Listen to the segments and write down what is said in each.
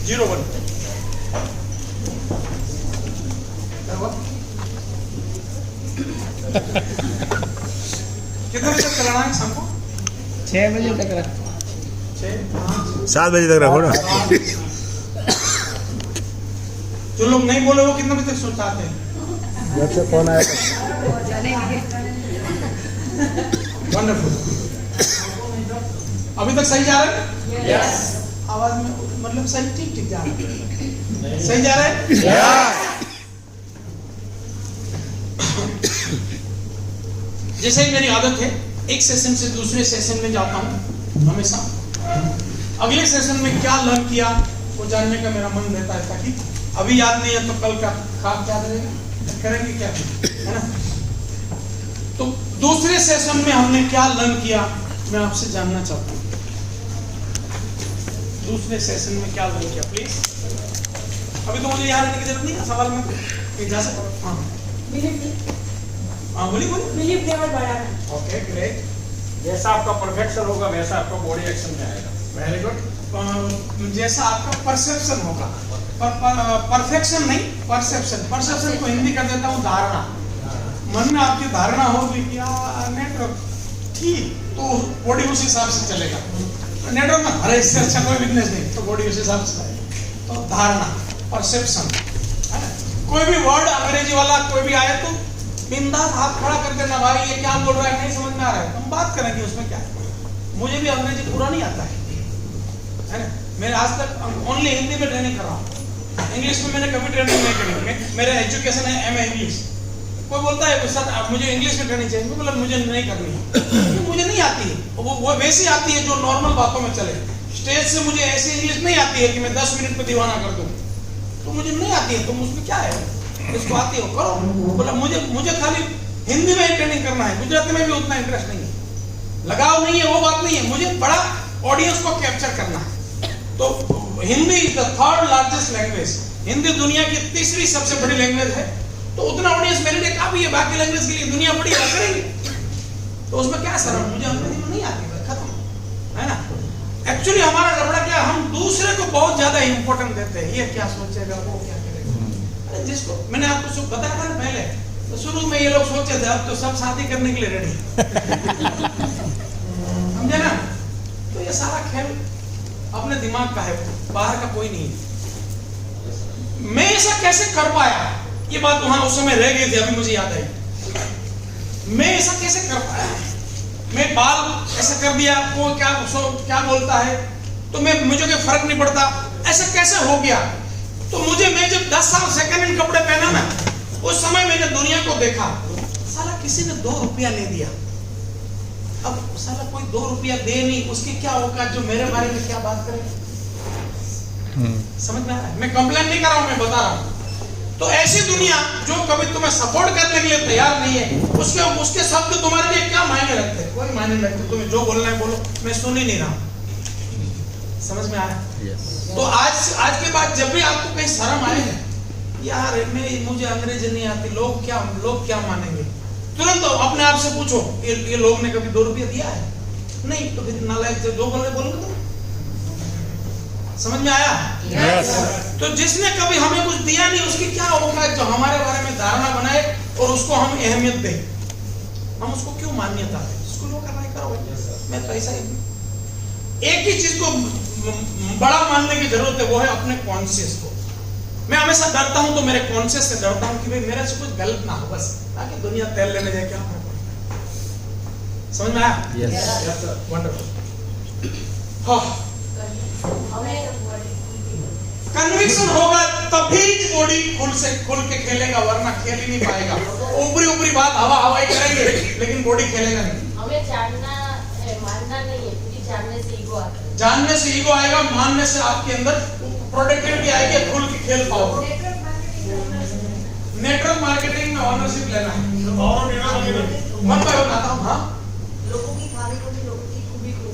01 कितने बजे तक चलाना है शाम को? 6 बजे तक रख 7 बजे तक रखो ना। जो लोग नहीं बोले वो कितने बजे तक सोच चाहते हैं? जब से फोन आया वंडरफुल। अभी तक सही जा रहा है? यस। आवाज में मतलब सही ठीक जा रहा है? सही जा रहा है? जैसे ही मेरी आदत है, एक सेशन से दूसरे सेशन में जाता हूँ हमेशा। अगले सेशन में क्या लर्न किया वो जानने का मेरा मन रहता है, ताकि अभी याद नहीं है तो कल का खास याद रहेगा, करेंगे क्या, है ना? तो दूसरे सेशन में हमने क्या लर्न किया मैं आपसे जानना चाहता हूँ। दूसरे सेशन में क्या लर्न किया प्लीज? अभी तो मुझे याद रहने की जरूरत नहीं है, सवाल में जा सकता। हाँ बोलिए बोलिए। Okay great. जैसा आपका परफेक्शन होगा वैसा आपका बॉडी एक्शन में आएगा। Very good. जैसा आपका परसेप्शन होगा, परफेक्शन नहीं, परसेप्शन। परसेप्शन को हिंदी कर देता हूँ धारणा। मन में आपकी धारणा होगी कि नेटवर्क ठीक, तो बॉडी उस हिसाब से चलेगा। नेटवर्क में हर इससे अच्छा कोई बिजनेस नहीं, तो बॉडी उस हिसाब से चलेगा। तो धारणा, परसेप्शन। कोई भी वर्ड अंग्रेजी वाला कोई भी आए तो बिंदास हाथ खड़ा कर देना, भाई ये क्या बोल रहा है, नहीं समझ में आ रहा है, हम बात करेंगे उसमें क्या है। मुझे भी अंग्रेजी पूरा नहीं आता है ना? मैं आज तक ओनली हिंदी में ट्रेनिंग कर रहा हूँ, इंग्लिश में मैंने कभी ट्रेनिंग नहीं करी। मेरा एजुकेशन है एमए इंग्लिश। कोई बोलता है सर मुझे इंग्लिश में करनी चाहिए, मतलब मुझे नहीं करनी है, मुझे नहीं आती है। वो वैसी आती है जो नॉर्मल बातों में चले। स्टेज से मुझे ऐसी इंग्लिश नहीं आती है कि मैं 10 मिनट में दीवाना कर दूं, तो मुझे नहीं आती है। तो उसमें क्या है, इसको आती हो करो। बोला मुझे खाली हिंदी में ही ट्रेनिंग करना है, गुजराती में भी उतना इंटरेस्ट नहीं है, लगाव नहीं है, वो बात नहीं है। मुझे बड़ा ऑडियंस को कैप्चर करना है। तो Hindi is the 3rd largest language. Hindi दुनिया की 3री सबसे बड़ी लैंग्वेज है। तो उतना ऑडियंस मेरे लिए काफी है, बाकी लैंग्वेज के लिए दुनिया बड़ी करेंगे। तो उसमें क्या सर, मुझे अंग्रेजी में नहीं आती, खत्म, है ना? एक्चुअली हमारा लफड़ा क्या, हम दूसरे को बहुत ज्यादा इंपॉर्टेंट देते हैं। ये क्या सोचेगा, वो क्या करेगा। अरे जिसको मैंने आपको सब बताया था ना पहले, तो शुरू में ये लोग सोचे थे, अब तो सब शादी करने के लिए रेडी है। समझे ना? तो ये सारा खेल अपने दिमाग का है, बाहर का कोई नहीं है। मैं ऐसा कैसे कर पाया, ये बात वहां उस समय रह गई थी, अभी मुझे याद आई। मैं ऐसा कैसे कर पाया, मैं बाल ऐसा कर दिया, वो क्या बोलता है तो मुझे कोई फर्क नहीं पड़ता, ऐसा कैसे हो गया? तो मैं जब 10 साल सेकंड हैंड कपड़े पहना ना, उस समय मैंने दुनिया को देखा, साला किसी ने 2 रुपया नहीं दिया। अब साला कोई 2 रुपया दे नहीं, उसकी क्या औकात जो मेरे बारे में क्या बात करे। समझ में आ रहा है? मैं कंप्लेन नहीं कर रहा हूं, मैं बता रहा हूं। तो ऐसी दुनिया जो कभी तुम्हें सपोर्ट करने के लिए तैयार नहीं है, उसके शब्द तुम्हारे लिए क्या मायने रखते हैं? कोई मायने नहीं रखते। तुम्हें जो बोलना है बोलो, मैं सुन ही नहीं रहा। समझ में आया? तो आज के बाद जब भी आपको कहीं शर्म आए, यार मुझे अंग्रेजी नहीं आती, लोग क्या मानेंगे, तुरंत अपने आप से पूछो, ये लोग ने कभी 2 रुपया दिया है? नहीं, तो फिर नालायक जो बोल रहे बोलोगे तो। समझ में आया? yes. तो जिसने कभी हमें कुछ दिया नहीं, उसकी क्या औकात जो हमारे बारे में धारणा बनाए और उसको हम अहमियत दें। हम उसको क्यों मान्यता दें? उसको लोग करना ही करो, मैं तो ऐसा ही। एक ही चीज को बड़ा मानने की जरूरत है, वो है अपने कॉन्शियस को। मैं हमेशा डरता हूं तो मेरे कॉन्शियस से डरता हूं कि भाई मेरे से कुछ गलत ना हो, बस, ताकि दुनिया तेल लेने जाए, क्या फर्क पड़ता है। समझ में आया? Yes sir, wonderful. कन्विक्शन होगा तभी बॉडी खुल के खेलेगा, वरना खेल ही नहीं पाएगा। ऊपरी बात हवाई करेंगे, लेकिन बॉडी खेलेगा नहीं। हमें जानना है, मानना नहीं है, क्योंकि जानने से ईगो आता है। जानने से ईगो आएगा, मानने से आपके अंदर प्रोडक्टिविटी आएगी, खुल के खेल पाओगे। नेटवर्क मार्केटिंग में ऑनरशिप लेना है। मैं बताता हूँ, हाँ, लोगों की खामी को भी, लोगों की खूबी को।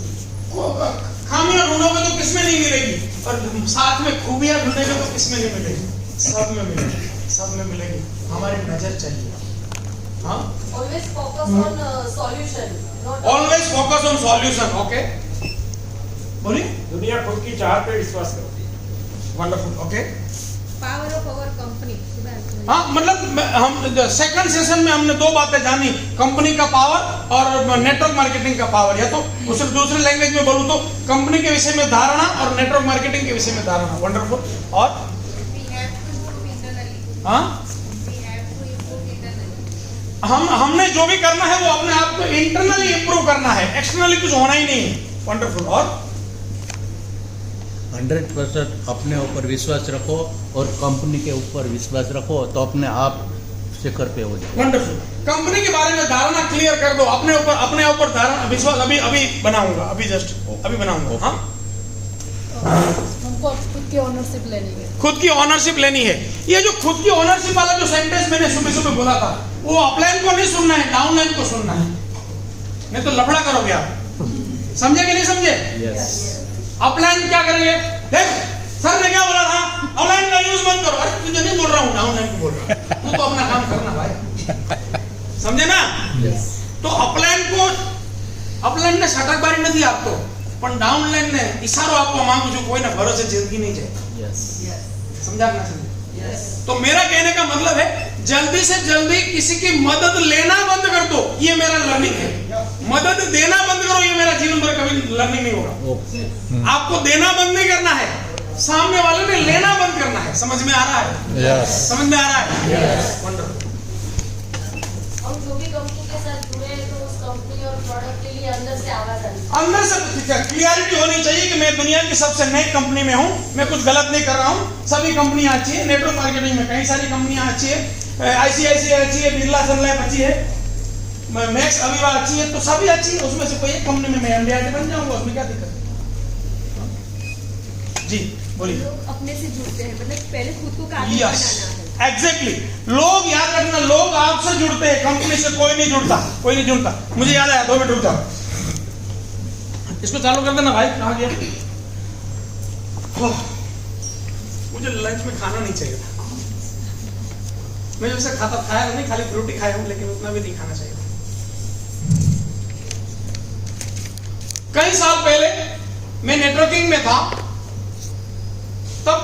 खामियां ढूंढोगे तो किसमें नहीं मिलेगी, और साथ में खूबियां ढूंढोगे तो किसमें नहीं मिलेगी? सब में मिलेगी, सब में मिलेगी। हमारी नजर चाहिए। हाँ, Always focus on solution. Always focus on solution. Okay. बोलिए। दुनिया खुद की चाहत पे विश्वास करती है। Wonderful, okay. Power of our company. हाँ, मतलब हम सेकंड सेशन में हमने दो बातें जानी, कंपनी का पावर और नेटवर्क मार्केटिंग का पावर। या तो उस दूसरे लैंग्वेज में बोलूं तो कंपनी के विषय में धारणा और नेटवर्क मार्केटिंग के विषय में धारणा। वंडरफुल। और हाँ, हमने जो भी करना है वो अपने आप को इंटरनली इंप्रूव करना है, एक्सटर्नली कुछ होना ही नहीं है। वंडरफुल। और 100% अपने ऊपर विश्वास रखो और कंपनी के ऊपर विश्वास रखो तो अपने आप शिखर पे हो जाए। वंडरफुल। कंपनी के बारे में धारणा क्लियर कर दो, अपने ऊपर धारणा विश्वास अभी बनाऊंगा, अभी बनाऊंगा। हाँ, हमको खुद की ओनरशिप लेनी है। खुद की ओनरशिप लेनी है। ये जो खुद की ओनरशिप वाला जो सेंटेंस मैंने सुबह बोला था, वो अपलाइन को नहीं सुनना है, डाउनलाइन को सुनना है, नहीं तो लफड़ा करोगे आप। समझे कि नहीं समझे? यस। अपलाइन क्या करेंगे? देख, सर ने क्या बोला था, अपलाइन का यूज मत करो। अरे तुझे नहीं बोल रहा हूँ, डाउनलाइन को बोल रहा हूँ। तू तो अपना काम करना भाई, समझे ना? तो अपलाइन ने सटकबारी नहीं दी आपको, पर डाउनलाइन ने इशारो आपको मांगू जो कोई ना भरोसे जिंदगी नहीं जाए। यस। समझा ना? समझे? तो मेरा कहने का मतलब है, जल्दी से जल्दी किसी की मदद लेना बंद कर दो, ये मेरा लर्निंग है। मदद देना बंद करो, ये मेरा जीवन भर कभी लर्निंग नहीं होगा। आपको देना बंद नहीं करना है, सामने वाले ने लेना बंद करना है। समझ में आ रहा है? Yes. समझ में आ रहा है? वंडरफुल। और जो भी कंपनी के साथ जुड़े हैं तो उस कंपनी और प्रोडक्ट के लिए अंदर से आवाज आनी चाहिए। अंदर से क्लियरिटी होनी चाहिए कि मैं दुनिया की सबसे नई कंपनी में हूँ, मैं कुछ गलत नहीं कर रहा हूँ, सभी कंपनियां अच्छी है। नेटवर्क मार्केटिंग में कई सारी कंपनियां अच्छी है, ICICI अच्छी है, बिरला सन लाइफ अच्छी है, मैक्स अविवा अच्छी है, तो सभी अच्छी है। उसमें से कोई एक कंपनी में मैं MD बन जाऊंगा, उसमें क्या दिक्कत है? जी बोलिए। लोग अपने से जुड़ते हैं, मतलब पहले खुद को काबिल बनाना है। एग्जैक्टली। लोग याद रखना, लोग आपसे जुड़ते हैं, कंपनी से कोई नहीं जुड़ता। मुझे याद आया, 2 मिनट रुक जाओ, इसको चालू कर देना भाई। कहाँ गया? मुझे लंच में खाना नहीं चाहिए था, मैं जैसे खाया नहीं, खाली फ्रूटी खाया हूं, लेकिन उतना भी नहीं खाना चाहिए। कई साल पहले मैं नेटवर्किंग में था, तब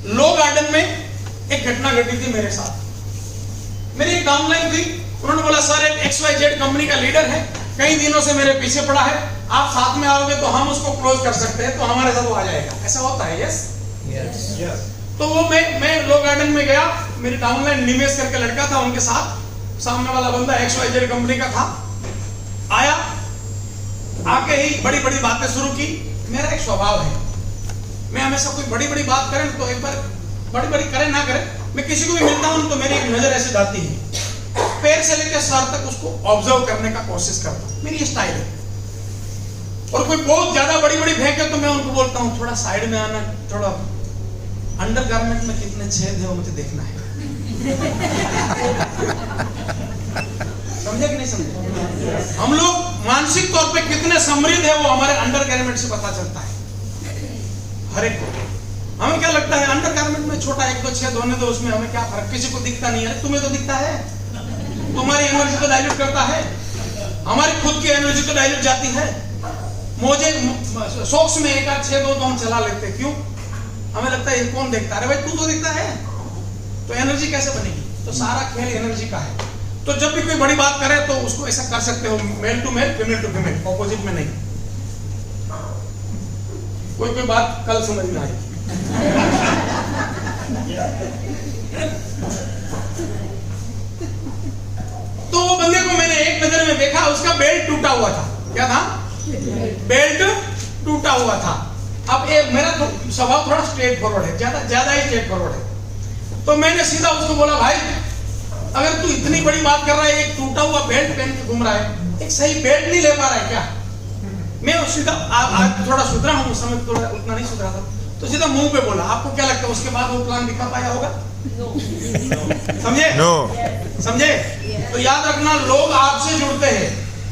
लो गार्डन में एक घटना घटी थी मेरे साथ। मेरी एक डाउनलाइन थी, उन्होंने बोला सर एक XYZ कंपनी का लीडर है, कई दिनों से मेरे पीछे पड़ा है, आप साथ में आओगे तो हम उसको क्लोज कर सकते हैं, तो हमारे साथ वो आ जाएगा। ऐसा होता है? Yes yes. तो वो मैं लो गार्डन में गया, मेरी डाउनलाइन निमेश करके लड़का था, उनके साथ सामने वाला बंदा XYZ कंपनी का था, आया, आके ही बड़ी बड़ी बातें शुरू की। मेरा एक स्वभाव है, मैं हमेशा कोई बड़ी बड़ी बात करें तो एक बार बड़ी करे ना करे, मैं किसी को भी मिलता हूं तो मेरी एक नजर ऐसे जाती है, पैर से लेकर सर तक उसको ऑब्जर्व करने का कोशिश करता हूं, मेरी स्टाइल है। और कोई बहुत ज्यादा बड़ी फेंके तो मैं उनको बोलता हूं थोड़ा साइड में आना, थोड़ा अंडरगारमेंट में कितने छेद है वो मुझे देखना है। समझे कि नहीं समझे? हम लोग मानसिक तौर पे कितने समृद्ध है वो हमारे अंडरगारमेंट से पता चलता है। हर एक को हमें क्या लगता है अंडरगारमेंट में छोटा 1-2 छेद होने दो, उसमें हमें क्या फर्क, किसी को दिखता नहीं है। तुम्हें तो दिखता है, तुम्हारी एनर्जी तो डाइल्यूट करता है, हमारी खुद की एनर्जी तो डाइल्यूट जाती है। मुझे सॉक्स में 1-8 छेद हो तो हम चला लेते हैं, क्यों? हमें लगता है ये कौन देखता है? अरे भाई तू तो दिखता है, तो एनर्जी कैसे बनेगी? तो सारा खेल एनर्जी का है। तो जब भी कोई बड़ी बात करे तो उसको ऐसा कर सकते हो, male to male, female to female, opposite में नहीं। कोई बात कल समझ में आएगी। तो वो बंदे को मैंने एक नजर में देखा, उसका बेल्ट टूटा हुआ था। क्या था? बेल्ट टूटा हुआ था। अब मेरा स्वभाव थोड़ा स्ट्रेट फॉरवर्ड है, ज्यादा ही स्ट्रेट फॉरवर्ड है। तो मैंने सीधा उसको बोला, भाई अगर तू इतनी बड़ी बात कर रहा है, एक टूटा हुआ बेल्ट पहन के घूम रहा है, एक सही बेल्ट नहीं ले पा रहा है क्या? मैं सीधा आज थोड़ा सुधरा हूँ, उस समय थोड़ा उतना नहीं सुधरा था, तो सीधा मुंह पे बोला। आपको क्या लगता है उसके बाद वो प्लान दिखा पाया होगा? समझे? समझे? तो याद रखना, लोग आपसे जुड़ते हैं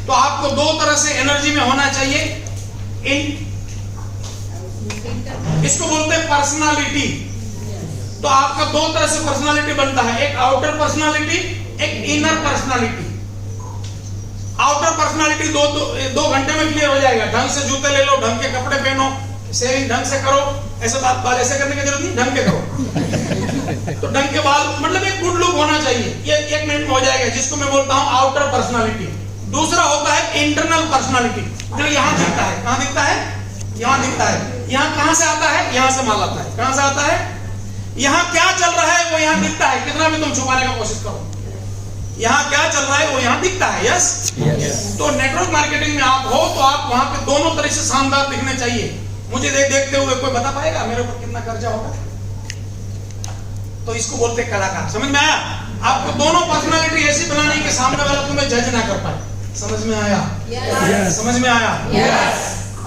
तो आपको 2 तरह से एनर्जी में होना चाहिए। इसको बोलते हैं पर्सनालिटी। तो आपका 2 तरह से पर्सनालिटी बनता है, एक आउटर पर्सनालिटी, एक इनर पर्सनालिटी। आउटर पर्सनालिटी 2 घंटे में क्लियर हो जाएगा। ढंग से जूते ले लो, ढंग के कपड़े पहनो, सेविंग ढंग से करो, ऐसा बाल ऐसे करने की जरूरत नहीं, ढंग के करो। तो ढंग के बाल मतलब एक गुड लुक होना चाहिए, ये 1 मिनट में हो जाएगा, जिसको मैं बोलता हूँ आउटर पर्सनालिटी। दूसरा होता है इंटरनल पर्सनालिटी, जो यहाँ दिखता है। कहाँ दिखता है? यहाँ दिखता है। यहाँ कहाँ से आता है? यहाँ से माल आता है। कहाँ से आता है? यहाँ क्या चल रहा है वो यहाँ दिखता है, कितना भी तुम छुपाने का कोशिश करो, यहाँ क्या चल रहा है वो यहाँ दिखता है। यस, तो नेटवर्क मार्केटिंग में आप हो तो आप वहां पे दोनों तरह से शानदार दिखने चाहिए। मुझे देखते हुए कोई बता पाएगा मेरे ऊपर कितना कर्जा होगा? तो इसको बोलते हैं कलाकार। समझ में आया? आपको दोनों पर्सनालिटी ऐसी बनानी कि सामने वाला तुम्हें जज ना कर पाए। समझ में आया? समझ में आया?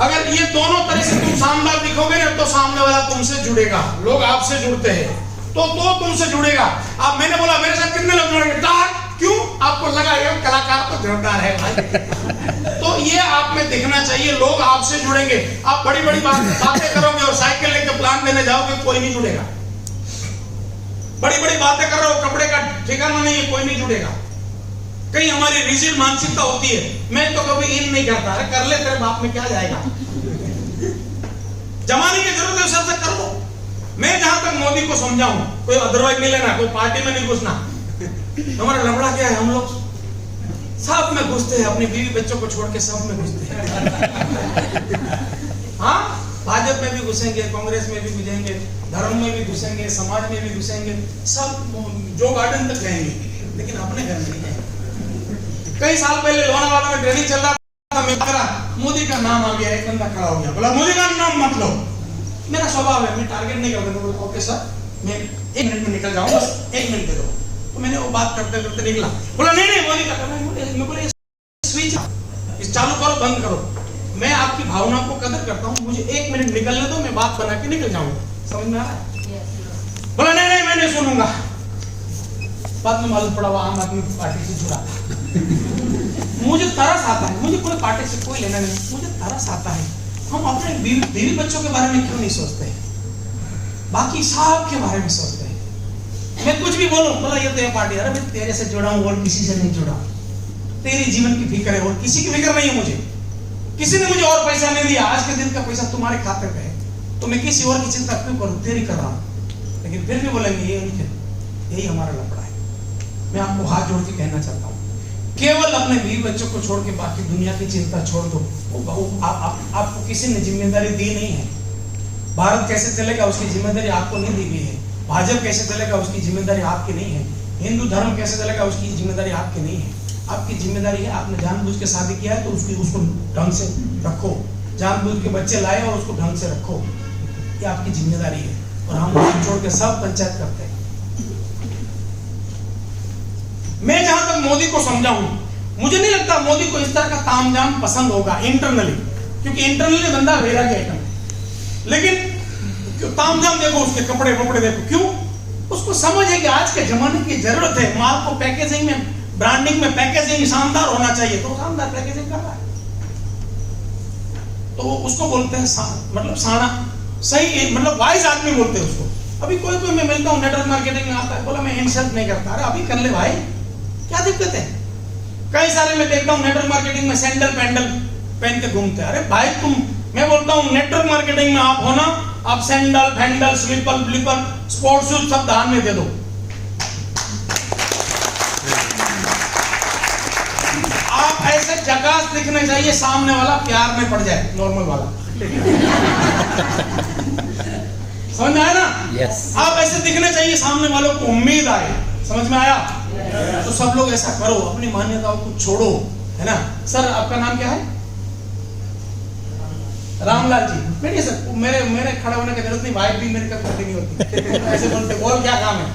अगर ये दोनों तरह से तुम शानदार दिखोगे ना तो सामने वाला तुमसे जुड़ेगा। लोग आपसे जुड़ते हैं तो तुमसे जुड़ेगा। आप, मैंने बोला मेरे साथ कितने लोग जुड़ेंगे? क्यों? आपको लगा ये कलाकार तो जोरदार है भाई। तो ये आप में दिखना चाहिए, लोग आपसे जुड़ेंगे। आप बड़ी बड़ी बातें करोगे और साइकिल लेकर प्लान देने जाओगे, कोई नहीं जुड़ेगा। बड़ी बड़ी बातें कर रहे हो, कपड़े का ठिकाना नहीं है, कोई नहीं जुड़ेगा। कहीं हमारी रिजिड मानसिकता होती है, मैं तो कभी इन नहीं करता, अरे कर ले, तेरे बाप में क्या जाएगा। जमाने की जरूरत है, सबसे कर लो। मैं जहां तक मोदी को समझाऊं, कोई अदरवाइज नहीं लेना, कोई पार्टी में नहीं घुसना। हमारा लफड़ा क्या है, हम लोग सब में घुसते हैं, अपनी बीवी बच्चों को छोड़ के सब में घुसते हैं। हाँ, भाजपा में भी घुसेंगे, कांग्रेस में भी घुसेंगे, धर्म में भी घुसेंगे, समाज में भी घुसेंगे, सब जो गार्डन तक रहेंगे, लेकिन अपने घर में नहीं जाएंगे। कई साल पहले लोनावाला में ट्रेनिंग चल रहा था, मैं करा, मोदी का नाम आ गया, एक बंदा खड़ा हो गया, बोला मोदी का नाम मत लो। मेरा स्वभाव है, मैं टारगेट नहीं करता, ओके सर मैं 1 मिनट में निकल जाऊंगा, 1 मिनट दे दो। तो मैंने वो बात करते करते निकला, बोला नहीं मोदी का करना है। मैं बोले स्विच इस चालू करो, बंद करो। मैं आपकी भावना को कदर करता हूँ, मुझे 1 मिनट निकलने दो, मैं बात बना के निकल जाऊंगा। समझ में आ रहा है? बोला नहीं मैं नहीं सुनूंगा। बाद में मालूम पड़ा वो आम आदमी पार्टी से जुड़ा था। मुझे तरस आता है, मुझे कोई पार्टी से कोई लेना नहीं, मुझे तरस आता है। हम अपने बीवी बच्चों के बारे में क्यों नहीं सोचते हैं? बाकी सब के बारे में सोचते हैं। मैं कुछ भी बोलूं, बोला ये तो ये पार्टी, अरे मैं तेरे से जुड़ा हूं और किसी से नहीं जुड़ा। तेरे जीवन की फिक्र है और किसी की फिक्र नहीं है मुझे। किसी ने मुझे और पैसा नहीं दिया, आज के दिन का पैसा तुम्हारे खाते पे है, तो मैं किसी और की चिंता क्यों करूं? तेरी कर रहा हूं। लेकिन फिर भी बोलेंगे ये यही हमारा लफड़ा है। मैं आपको हाथ जोड़ के कहना चाहता हूँ, केवल अपने बीवी बच्चों को छोड़ के बाकी दुनिया की चिंता छोड़ दो। आपको किसी ने जिम्मेदारी दी नहीं है। भारत कैसे चलेगा उसकी जिम्मेदारी आपको नहीं दी गई है। भाजपा कैसे चलेगा उसकी जिम्मेदारी आपकी नहीं है। हिंदू धर्म कैसे चलेगा उसकी जिम्मेदारी आपकी नहीं है। आपकी जिम्मेदारी है, आपने जानबूझ के शादी किया है तो उसको ढंग से रखो, जानबूझ के बच्चे लाए और उसको ढंग से रखो, ये आपकी जिम्मेदारी है। और हम उसको छोड़ के सब पंचायत करते हैं। मैं जहां तक मोदी को समझा हूं, मुझे नहीं लगता मोदी को इस तरह का तामझाम पसंद होगा इंटरनली, क्योंकि इंटरनली बंदा वैराग्य है। लेकिन तामझाम देखो, उसके कपड़े वपड़े देखो, क्यों? उसको समझ है कि आज के जमाने की जरूरत है, माल को पैकेजिंग में, ब्रांडिंग में पैकेजिंग शानदार होना चाहिए, तो शानदार पैकेजिंग कर रहा है। तो उसको बोलते हैं मतलब साना सही, मतलब वाइज आदमी बोलते हैं उसको। अभी कोई मैं मिलता हूँ नेटवर्क मार्केटिंग में आता है, बोला मैं इंसल्ट नहीं करता, अरे अभी कर ले भाई, क्या दिक्कत है? कई सारे मैं देखता हूँ नेटवर्क मार्केटिंग में सैंडल पैंडल पहन के घूमते हैं। अरे भाई तुम, मैं बोलता हूँ नेटवर्क मार्केटिंग में आप हो ना, आप सैंडल फैंडल स्लीपर ब्लीपर स्पोर्ट्स शूज सब दान में दे दो। आप ऐसे जगास दिखने चाहिए, सामने वाला प्यार में पड़ जाए, नॉर्मल वाला। समझ में आया ना? यस। आप ऐसे दिखने चाहिए, सामने वालों को उम्मीद आए। समझ में आया? तो सब लोग ऐसा करो, अपनी मान्यताओं को छोड़ो, है ना? सर आपका नाम क्या है? रामलाल जी। मेरे खड़ा होने की जरूरत नहीं, वाइफ भी मेरे कभी खड़ी नहीं होती। ऐसे बोलते बोल क्या काम है,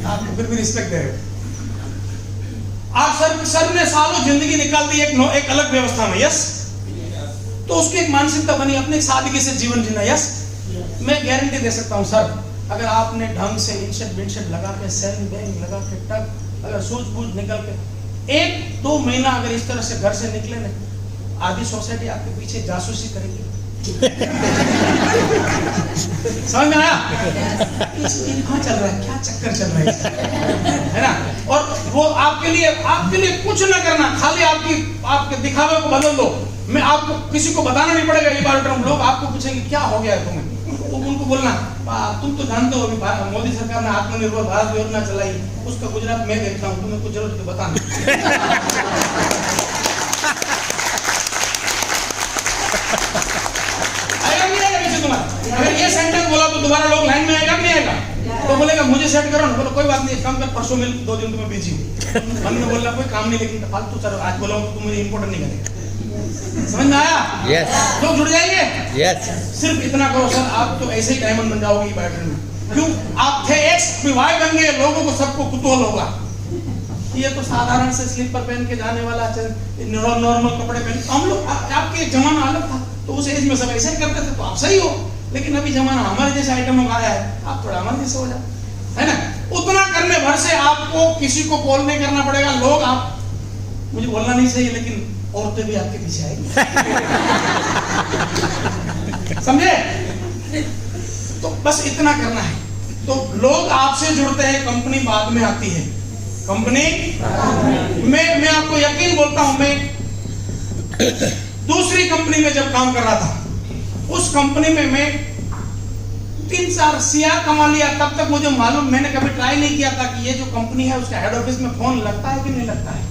आपको फिर भी रिस्पेक्ट दे रहे हो आप। सर ने सालों जिंदगी निकाल दी एक अलग व्यवस्था में। यस, तो उसकी एक मानसिकता बनी, अपने सादगी से जीवन जीना। यस, मैं गारंटी दे सकता हूँ सर, अगर आपने ढंग से इनशर्ट बिनशर्ट लगा के, सेल बैंग लगा के, टक, अगर सूझ बूझ निकल के 1-2 महीना अगर इस तरह से घर से निकले ना, आधी सोसाइटी आपके पीछे जासूसी करेगी। समझ में आया? कहाँ चल रहा है, क्या चक्कर चल रहा है ना? और वो आपके लिए कुछ ना करना, खाली आपके दिखावे को बदल दो। मैं आपको किसी को बताना नहीं पड़ेगा ये बार टर्म। लोग आपको पूछेंगे क्या हो गया है तुम्हें, तो उनको बोलना तुम तो जानते हो अभी मोदी सरकार ने आत्मनिर्भर भारत योजना चलाई, उसका गुजरात मैं देखता हूँ, तुम्हें कुछ जरूरत है बताना। आएगा नहीं आएगा पीछे तुम्हारा? अगर ये सेंटेंस बोला तो दोबारा लोग लाइन में आएगा नहीं आएगा? तो बोलेगा मुझे सेट करो ना, बोलो कोई बात नहीं, एक काम कर परसों मिल, 2 दिन तुम्हें बिजी हूँ। मन में बोलना कोई काम नहीं, लेकिन फालतू चलो आज बोला तो तुम मुझे इंपॉर्टेंट नहीं करेगा। समझ में आया? यस लोग जुड़ जाएंगे। यस सिर्फ इतना करो सर, आप तो ऐसे ही डायमंड बन जाओगे ये बैटरी में। क्यों? आप थे एक्स, वाई बन गए, लोगों को सबको कुतूहल होगा। ये तो साधारण से स्लीपर पहन के जाने वाला नॉर्मल कपड़े पहन, हम लोग आपके जमाना अलग था, तो उस एज में सब ऐसे ही करते थे, तो आप सही हो। लेकिन अभी जमाना हमारे जैसे आइटमों का आया है, आप थोड़ा हमारे जैसे हो जाए, है ना? उतना करने भर से आपको किसी को कॉल नहीं करना पड़ेगा। लोग आप, मुझे बोलना नहीं चाहिए लेकिन औरतें भी आपके पीछे आएगी। समझे? तो बस इतना करना है। तो लोग आपसे जुड़ते हैं, कंपनी बाद में आती है। कंपनी मैं आपको यकीन बोलता हूं, मैं दूसरी कंपनी में जब काम कर रहा था, उस कंपनी में मैं 3-4 CR कमा लिया। तब तक मुझे मालूम, मैंने कभी ट्राई नहीं किया था कि ये जो कंपनी है उसका हेड ऑफिस में फोन लगता है कि नहीं लगता है।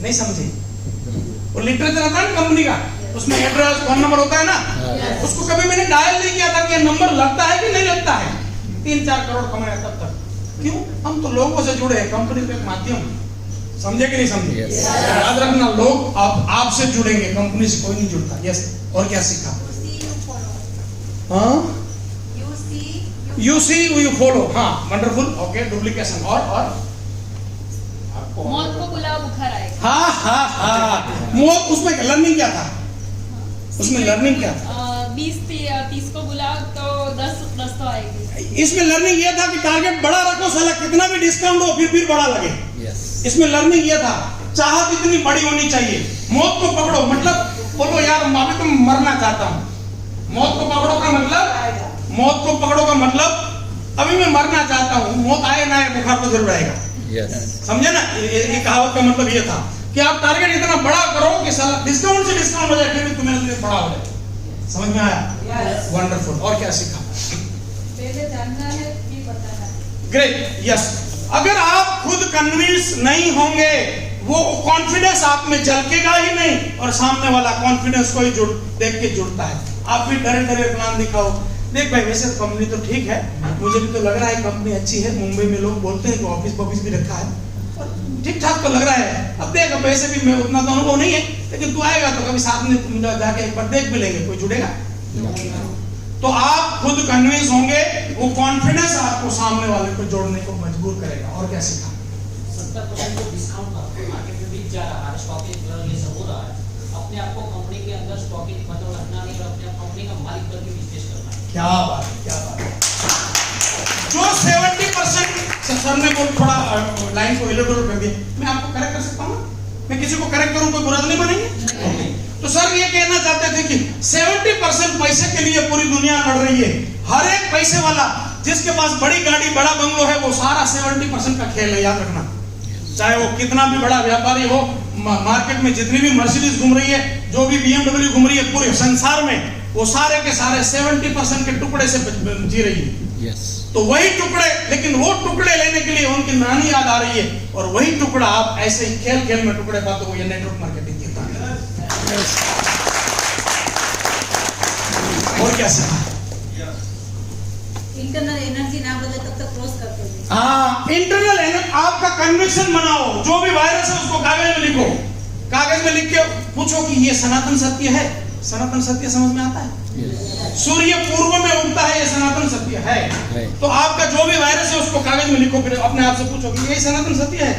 नहीं समझे? वो लिटरेचर आता है ना कंपनी का, उसमें एड्रेस फोन नंबर होता है ना, उसको कभी मैंने डायल नहीं किया था कि ये नंबर लगता है कि नहीं लगता है। 3-4 करोड़ कमाया तब तक। क्यों? हम तो लोगों से जुड़े हैं, कंपनी के माध्यम। समझे कि नहीं समझे? याद रखना, लोग आपसे जुड़ेंगे, कंपनी से कोई नहीं जुड़ता। यस, और क्या सीखा? हाँ, यू सी यू फॉलो। हाँ, वंडरफुल। Okay, duplication. और मौत को बुलाओ बुखार आएगा। हाँ, मौत, उसमें लर्निंग क्या था? उसमें लर्निंग क्या था? 20-30 को बुलाओ तो 10 तो आएगी। इसमें लर्निंग ये था कि टारगेट बड़ा रखो, साला कितना भी डिस्काउंट हो फिर बड़ा लगे। यस इसमें लर्निंग ये था, चाहत इतनी बड़ी होनी चाहिए। मौत को पकड़ो, मतलब बोलो यार अभी तो मरना चाहता हूँ। मौत को पकड़ो का मतलब, मौत को पकड़ो का मतलब अभी मैं मरना चाहता हूँ। मौत आए ना आए, बुखार तो जरूर आएगा। यस समझे ना? ये कहावत का मतलब ये था कि आप टारगेट इतना बड़ा करो कि साला डिस्काउंट से डिस्काउंट हो जाए, फिर भी तुम्हें बड़ा हो जाए। समझ में आया? वंडरफुल। और क्या सीखा? पहले जानना है फिर बताना है। ग्रेट। यस, अगर आप खुद कन्विंस नहीं होंगे, वो कॉन्फिडेंस आप में झलकेगा ही नहीं, और सामने वाला कॉन्फिडेंस को ही देख के जुड़ता है। आप भी डरे डरे प्लान दिखाओ, देख भाई वैसे कंपनी तो ठीक है, मुझे भी तो लग रहा है कंपनी अच्छी है। मुंबई में लोग बोलते हैं कि ऑफिस भी रखा है, ठीक ठाक तो लग रहा है। अब देख, वैसे भी मैं उतना तो अनुभव नहीं है, लेकिन तू आएगा तो कभी साथ में जाके एक बार देख भी लेंगे, कोई जुड़ेगा। तो आप खुद कन्विंस होंगे, वो कॉन्फिडेंस आपको सामने वाले को जोड़ने को मजबूर करेगा। और क्या सीखा? 70% जो डिस्काउंट मार्केट में बिक जा रहा है, स्टॉकिंग ये सब हो रहा है, अपने आप को कंपनी के अंदर स्टॉकिंग मतलब रखना नहीं, और अपने कंपनी का मालिक करके बिजनेस करना है। क्या बात है, क्या बात है। जो 70% सर ने बोल थोड़ा लाइन को इलेक्ट्रोल कर दिया, मैं आपको करेक्ट कर सकता हूँ? मैं किसी को करेक्ट करूँ, कोई बुरा तो नहीं मानेंगे? तो सर ये कहना चाहते थे कि 70% पैसे के लिए पूरी दुनिया लड़ रही है। हर एक पैसे वाला जिसके पास बड़ी गाड़ी बड़ा बंगलो है, वो सारा 70% का खेल है। याद रखना, चाहे वो कितना भी बड़ा व्यापारी हो, मार्केट में जितनी भी मर्सिडीज घूम रही है, जो भी BMW घूम रही है, पूरे संसार में वो सारे के सारे 70% के टुकड़े से जी रही है। यस तो वही टुकड़े, लेकिन वो टुकड़े लेने के लिए उनकी नानी याद आ रही है, और वही टुकड़ा आप ऐसे ही खेल खेल में टुकड़े पाते हो। ये नेटवर्क मार्केटिंग की ताकत है। और क्या सीखा? इंटरनल एनर्जी ना बदले तब तक क्रॉस करते हैं। हाँ, इंटरनल एनर्जी, आपका कन्विक्शन बनाओ। जो भी वायरस है उसको कागज में लिखो, कागज में लिख के पूछो कि ये सनातन सत्य है। सनातन सत्य समझ में आता है? सूर्य पूर्व में उगता है, ये सनातन सत्य है। तो आपका जो भी वायरस है उसको कागज में लिखो, फिर अपने आप से पूछो कि ये सनातन सत्य है।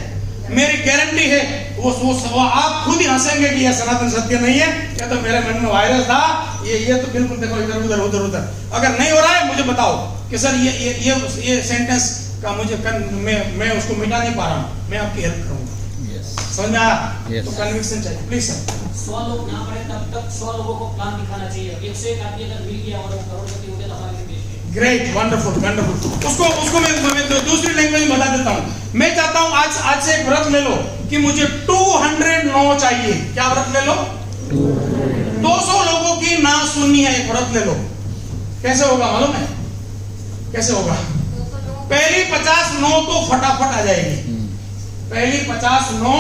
मेरी गारंटी है वो आप खुद ही हंसेंगे कि ये सनातन सत्य नहीं है, या तो मेरे मन में वायरस था, ये तो बिल्कुल देखो इधर उधर उधर उधर। अगर नहीं हो रहा है मुझे बताओ कि सर ये सेंटेंस का मुझे मैं उसको मिटा नहीं पा रहा हूँ, मैं आपकी हेल्प करूंगा। समझ में आया? तो कन्विक्शन चाहिए। Please sir. 100 लोग ना पड़े तब तक 100 लोगों को प्लान दिखाना चाहिए। एक से एक आदमी अगर मिल गया और वो करोड़पति हो गया तो हमारे लिए बेस्ट है। Great, wonderful, wonderful. उसको मैं दूसरी लैंग्वेज में बता देता हूँ। मैं चाहता हूँ आज से एक व्रत ले लो कि मुझे 200 नो चाहिए। क्या व्रत ले लो? सुननी है, एक औरत ले लो, कैसे होगा मालूम है? कैसे होगा? पहली 50 नो तो फटाफट आ जाएगी, पहली 50 नो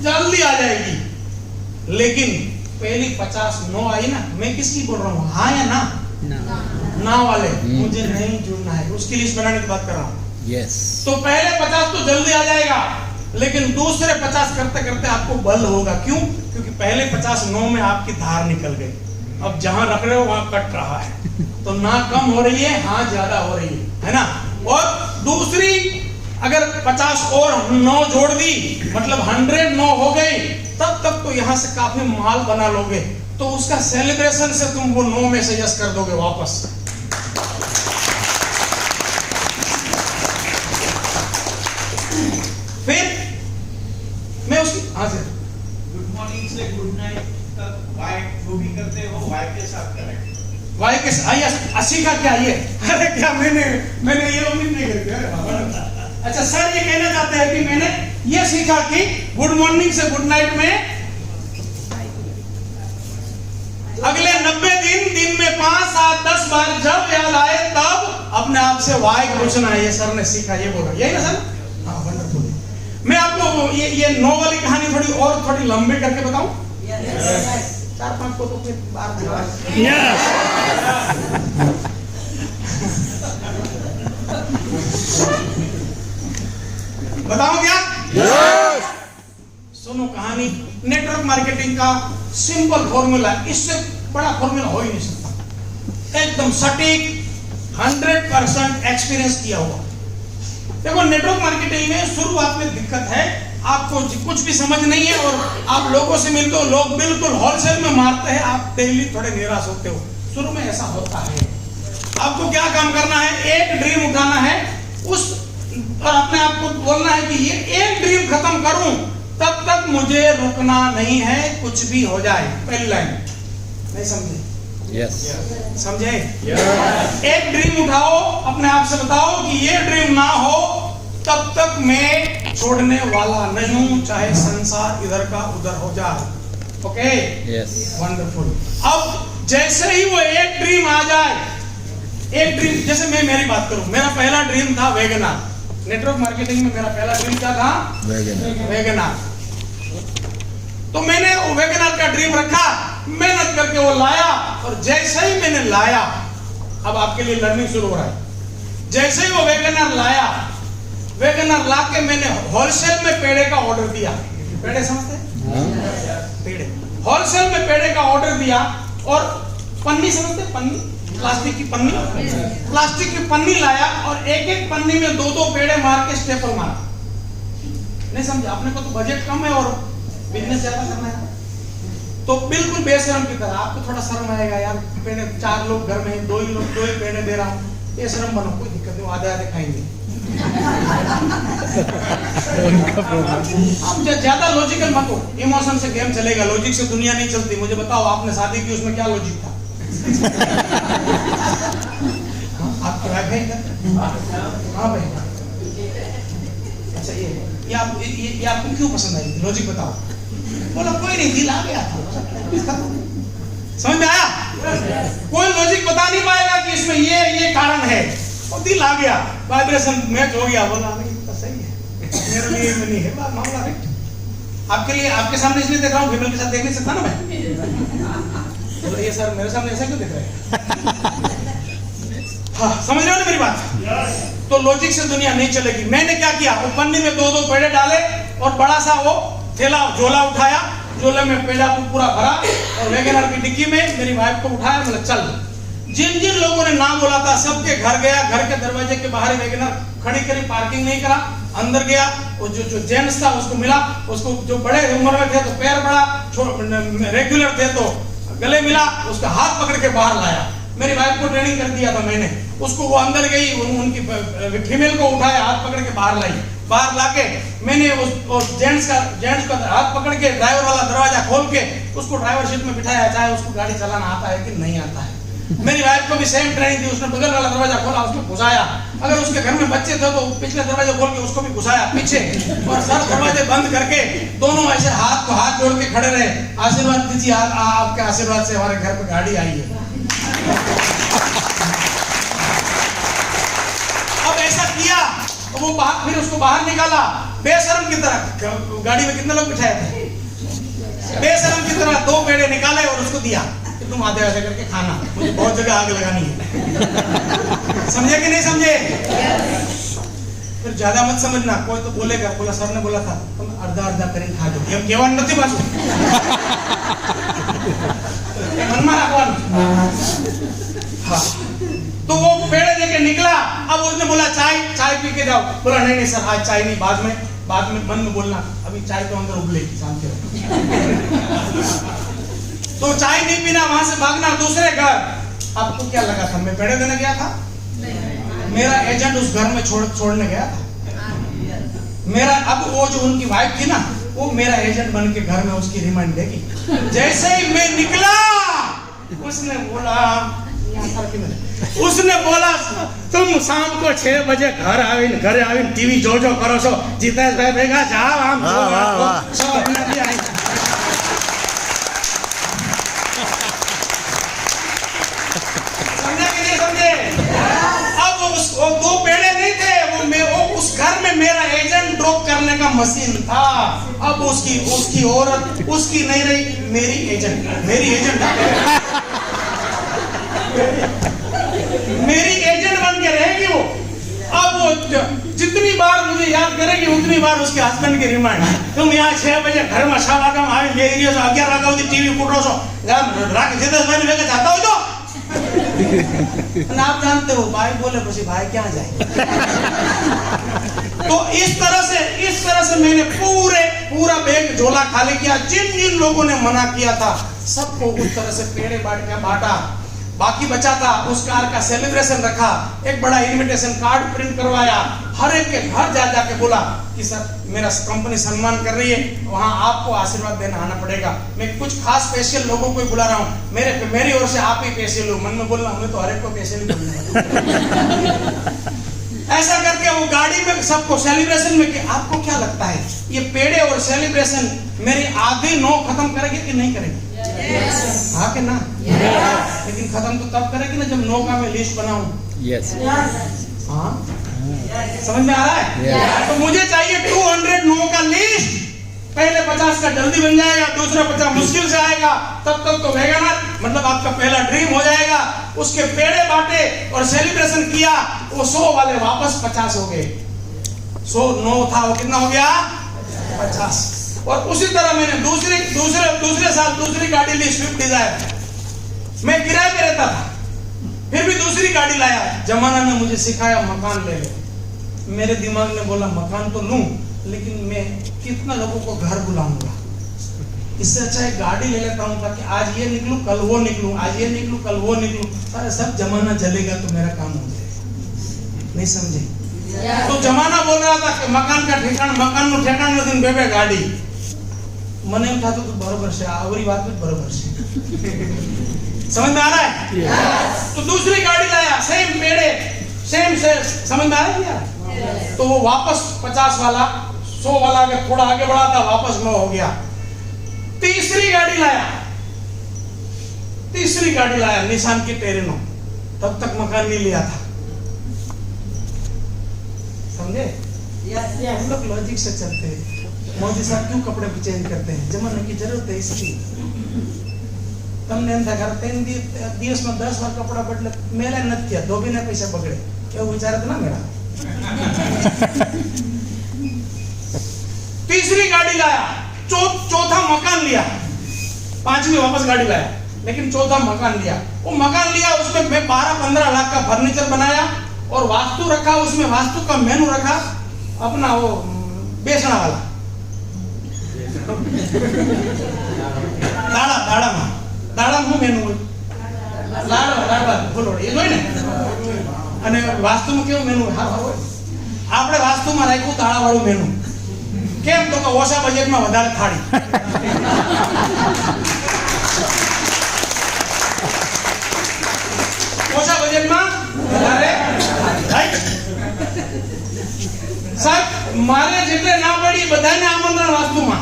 जल्दी आ जाएगी, लेकिन पहली 50 नो आई ना, मैं किसकी बोल रहा हूँ, हाँ या ना? ना वाले मुझे नहीं जुड़ना है, उसकी लिस्ट बनाने की बात कर रहा हूँ। यस। तो पहले 50 तो जल्दी आ जाएगा, लेकिन दूसरे 50 करते करते आपको बल होगा। क्यों? क्योंकि पहले 50 नो में आपकी धार निकल गई, अब जहां रख रहे हो वहां कट रहा है, तो ना कम हो रही है, हाँ ज्यादा हो रही है ना? और दूसरी अगर 50 और 9 जोड़ दी, मतलब 100 9 हो गई, तब तक तो यहां से काफी माल बना लोगे, तो उसका सेलिब्रेशन से तुम वो 9 में से यस कर दोगे वापस। फिर मैं उसकी हाँ सर, गुड मॉर्निंग से गुड नाइट तक वाई जो भी करते हो वाई के साथ करें। वाई के आइए 80 का क्या ये? अरे क्या मैंने ये उम्मीद नहीं करी। अरे बाबा, अच्छा सर ये कहना चाहते हैं कि मैंने ये सीखा कि गुड मॉर्निंग से गुड नाइट में अगले 90 दिन में 5 7 10 बार जब याद आए तब अपने आप से वाई पूछना है। ये सर ने सीखा, ये बोला, यही ना सर? हाँ वंडरफुल। मैं आपको ये 9 वाली कहानी थोड़ी लंबी करके बताऊं? 4-5 को तो फिर बार बताऊं क्या? सुनो कहानी। नेटवर्क मार्केटिंग का सिंपल फॉर्मूला, इससे बड़ा फॉर्मूला हो ही नहीं सकता, एकदम सटीक 100% एक्सपीरियंस किया हुआ। देखो नेटवर्क मार्केटिंग में शुरुआत में दिक्कत है, आपको कुछ भी समझ नहीं है और आप लोगों से मिलते हो, लोग बिल्कुल होलसेल में मारते हैं, आप डेली थोड़े निराश होते हो। शुरू में ऐसा होता है। आपको क्या काम करना है? एक ड्रीम उठाना है उस और अपने आप को बोलना है कि ये एक ड्रीम खत्म करूं तब तक मुझे रुकना नहीं है, कुछ भी हो जाए। पहली लाइन नहीं समझे? यस। समझे? एक ड्रीम उठाओ, अपने आप से बताओ कि ये ड्रीम ना हो तब तक मैं छोड़ने वाला नहीं हूं, चाहे संसार इधर का उधर हो जाए। ओके? यस। वंडरफुल। अब जैसे ही वो एक ड्रीम आ जाए, एक ड्रीम, जैसे मैं मेरी बात करूं, मेरा पहला ड्रीम था वैगनआर। नेटवर्क मार्केटिंग में मेरा पहला ड्रीम क्या था? वैगनआर। तो मैंने वो वैगनआर का ड्रीम रखा, मेहनत करके वो लाया, और जैसे ही मैंने लाया, अब आपके लिए लर्निंग शुरू हो रहा है। जैसे ही वो वैगनआर लाया, वैगनआर ला के मैंने होलसेल में पेड़े का ऑर्डर दिया। पेड़े समझते हैं? पेड़े होलसेल में पेड़े का ऑर्डर दिया, और पन्नी समझते? पन्नी, प्लास्टिक की पन्नी, प्लास्टिक की पन्नी लाया और एक एक पन्नी में 2-2 पेड़े मार के स्टेपल मारा। नहीं समझा? अपने को तो बजट कम है और बिजनेस ज्यादा करना है, तो बिल्कुल बेशरम की तरह। आपको थोड़ा शर्म आएगा यार, पेड़े 4 लोग घर में, 2 ही पेड़े दे रहा हूँ, बेशरम बनो, कोई दिक्कत नहीं, आधे खाएंगे। आप ज्यादा लॉजिकल मत हो, इमोशन से गेम चलेगा, लॉजिक से दुनिया नहीं चलती। मुझे बताओ, आपने शादी की, उसमें क्या लॉजिक था? आपके भाई भाई हाँ भाई, अच्छा ये आपको क्यों पसंद आई? लॉजिक बताओ। बोला कोई नहीं, दिल आ गया था। समझ में आया? कोई लॉजिक बता नहीं पाएगा कि इसमें ये कारण है, और दिल आ गया, वाइब्रेशन मैच हो गया। बोला नहीं तो सही है, मेरे लिए नहीं है मामला। आपके लिए, आपके सामने इसलिए देख रहा हूँ, फीमेल के साथ देख नहीं सकता ना मैं। तो ये सर मेरे सामने ऐसा क्यों देख रहे हैं? हाँ, समझ रहे हो ना मेरी बात? तो लॉजिक से दुनिया नहीं चलेगी। मैंने क्या किया, वो पन्नी में 2-2 पेड़े डाले और बड़ा सा वो झोला उठाया, झोले में पेड़ा पूरा भरा, और वैगनआर की डिक्की में मेरी वाइफ को उठाया। मतलब चल, जिन जिन लोगों ने नाम बोला था सबके घर गया, घर के दरवाजे के बाहर वैगनआर खड़ी करी, पार्किंग नहीं करा, अंदर गया। वो जो जेंट्स था उसको मिला, उसको जो बड़े उम्र में थे तो पैर बड़ा, रेगुलर थे तो गले मिला, उसका हाथ पकड़ के बाहर लाया। मेरी वाइफ को ट्रेनिंग कर दिया था मैंने उसको। वो अंदर गई, उनकी फीमेल को उठाया, हाथ पकड़ के बाहर लाई। बाहर लाके मैंने उस जेंट्स का हाथ पकड़ के ड्राइवर वाला दरवाजा खोल के उसको ड्राइवर सीट में बिठाया, चाहे उसको गाड़ी चलाना आता है कि नहीं आता है। मेरी वाइफ को भी सेम ट्रेनिंग थी, उसने बगल वाला दरवाजा खोला, उसको घुसाया। अगर उसके घर में बच्चे थे तो पिछले दरवाजा खोल के उसको भी घुसाया पीछे, और सब दरवाजे बंद करके दोनों ऐसे हाथ को हाथ जोड़ के खड़े रहे। आशीर्वाद दीजिए, आपके आशीर्वाद से हमारे घर पे गाड़ी आई है। अब ऐसा किया तो वो फिर उसको बाहर निकाला बेशरम की तरह। गाड़ी में कितने लोग बिठाए थे? बेशरम की तरह 2 पेड़े निकाले और उसको दिया कि तुम आधे आधे करके खाना, मुझे बहुत जगह आग लगानी है। समझे कि नहीं समझे? फिर ज्यादा मत समझना, कोई तो बोलेगा, बोला सर ने बोला था तुम अर्धा अर्धा करके खा दो, एम केवन નથી પાછું મનમાં રાખવાનું। हाँ, तो वो पेड़े लेके निकला। अब उसने बोला चाय पी के जाओ। बोला नहीं सर, आज चाय नहीं, बाद में मन में बोलना, अभी चाय तो अंदर उबलेगी, शांति रहो। तो चाय नहीं पीना, वहां से भागना दूसरे घर। आपको क्या लगा था मैं पेड़े देने गया था? मेरा एजेंट उस घर में छोड़ने गया था। मेरा अब वो जो उनकी वाइफ थी ना, वो मेरा एजेंट बन के घर में उसकी रिमांड देगी। जैसे ही मैं निकला, उसने बोला तुम शाम को 6 बजे घर आवीन टीवी जो करो छो, जीतेश भाई भेगा जाओ आम सब अपना भी आई। समझे कि नहीं समझे? अब वो 2 पेड़े नहीं थे, वो उस घर में मेरा एजेंट ड्रॉप करने का मशीन था। अब उसकी औरत उसकी नहीं रही, मेरी एजेंट मेरी एजेंट बन के रहेगी वो। अब वो जितनी बार मुझे याद करेगी उतनी बार उसके हस्बैंड की रिमांड, तुम यहाँ 6 बजे घर में 11:15 आवे, ये एरिया से 11 वागा સુધી ટીવી ફૂટરો છો, રાખ જીતેશભાઈ ને ભેગા જાતા હોય तो आप जानते हो भाई बोले પછી भाई क्या जाए। तो इस तरह से मैंने पूरा बैग झोला खाली किया। जिन लोगों ने मना किया था सबको उस तरह से पेड़े बांटा। बाकी बचा था उस कार का सेलिब्रेशन रखा, एक बड़ा इनविटेशन कार्ड प्रिंट करवाया, हर एक के घर जाके बोला कि सर मेरा कंपनी सम्मान कर रही है, वहां आपको आशीर्वाद देना आना पड़ेगा। मैं कुछ खास स्पेशल लोगों को ही बुला रहा हूँ, मेरी ओर से आप ही स्पेशल हो। मन में बोलना हमें तो हर एक को स्पेशल ही बोलना। ऐसा करके वो गाड़ी में सबको सेलिब्रेशन में कि आपको क्या लगता है ये पेड़े और सेलिब्रेशन मेरी आधी नौ खत्म करेगी कि नहीं करेगी? हाँ कि ना? लेकिन खत्म तो तब करेगी ना जब 9 का मैं लिस्ट बनाऊं। हाँ, समझ में आ रहा है? तो मुझे चाहिए 209 का लिस्ट। पहले 50 का जल्दी बन जाएगा, दूसरा 50 मुश्किल से आएगा, तब तक तो वैगनर मतलब आपका पहला ड्रीम हो जाएगा। उसके पेड़े बांटे और सेलिब्रेशन किया, वो 100 वाले वापस 50 हो गए। 109 था, वो कितना हो गया? 50। और उसी तरह मैंने दूसरे साल दूसरी गाड़ी ली, स्विफ्ट डिजायर। मैं किराए पे रहता था, फिर भी दूसरी गाड़ी लाया। जमाना ने मुझे सिखाया मकान ले लो। मेरे दिमाग ने बोला मकान तो लूं, लेकिन मैं कितना लोगों को घर बुलाऊंगा, इससे अच्छा है गाड़ी ले लेता हूं ताकि आज ये निकलूं कल वो निकलूं, आज ये निकलूं कल वो निकलूं। सारे सब जमाना जलेगा तो मेरा काम हो जाएगा। नहीं समझे? तो जमाना बोल रहा था कि मकान का ठेकाण नहीं, बेबे गाड़ी મને એમ થતું તો બરોબર છે, આવરી વાત જ બરોબર છે। समझ में आ रहा है? तो दूसरी गाड़ी लाया, सेम पेड़े सेम समझ में आ रहा है? तो वो वापस 50 वाला 100 वाला अगर थोड़ा आगे बढ़ा था वापस 9 हो गया। तीसरी गाड़ी लाया निशान की टेरेनो। तब तक मकान नहीं लिया था। समझे? हम लोग लॉजिक से चलते हैं। मोदी साहब क्यों कपड़े चेंज करते हैं? जमाने की जरूरत है इसकी। તમને એમ થાય કે 3 દિવસમાં 10 વાર કપડા બદલે મેલે નથી થયા, ધોબીને પૈસા બગડે એવું વિચારે તો ના મેળા। तीसरी गाड़ी लाया, चौथा मकान लिया। 5वीं वापस गाड़ी लाया, लेकिन चौथा मकान लिया। वो मकान लिया, उसमें मैं 12-15 लाख का फर्नीचर बनाया और वास्तु रखा, उसमें वास्तु का मेनू रखा अपना वो बेचना वाला દાડા નું મેનુ હોય, લાડવા ફૂલોડ એ જોઈ ને। અને વાસ્તુમાં કેવું મેનુ હોય? આપણે વાસ્તુમાં રાખ્યું દાડા વાળું મેનુ। કેમ તો કે ઓછા બજેટમાં વધારે થાળી। સાહેબ મારે જેટલે ના પડી બધાને આમંત્રણ વાસ્તુમાં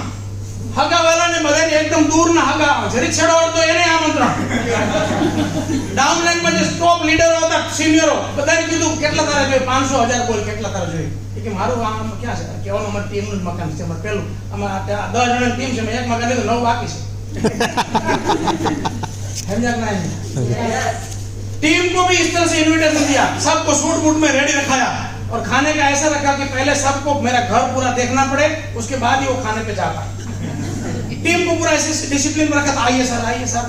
હગાવાલાને બધાને એકદમ દૂરના હગા જરીક છેડો તો એને આમંત્રણ ડાઉનલાઈનમાં જે ટોપ લીડરો હતા સિનિયરો બધાને કીધું કેટલા તારા જોઈએ 500 1000 બોલ કેટલા તારા જોઈએ કે મારું આમ ક્યાં છે કેવાનું અમારી ટીમનું જ મકાન છે અમારું પેલું અમારા 10 જણાની ટીમ છે મેં એક મકાન લીધું 9 બાકી છે समझा ना टीम को भी इस तरह से इनविटेशन दिया सबको सूट बूट में रेडी रखाया और खाने का ऐसा रखा कि पहले सबको मेरा घर पूरा देखना पड़े उसके बाद ही वो खाने पे जा पाए टीम को पूरा ऐसे डिसिप्लिन में रखा था आइए सर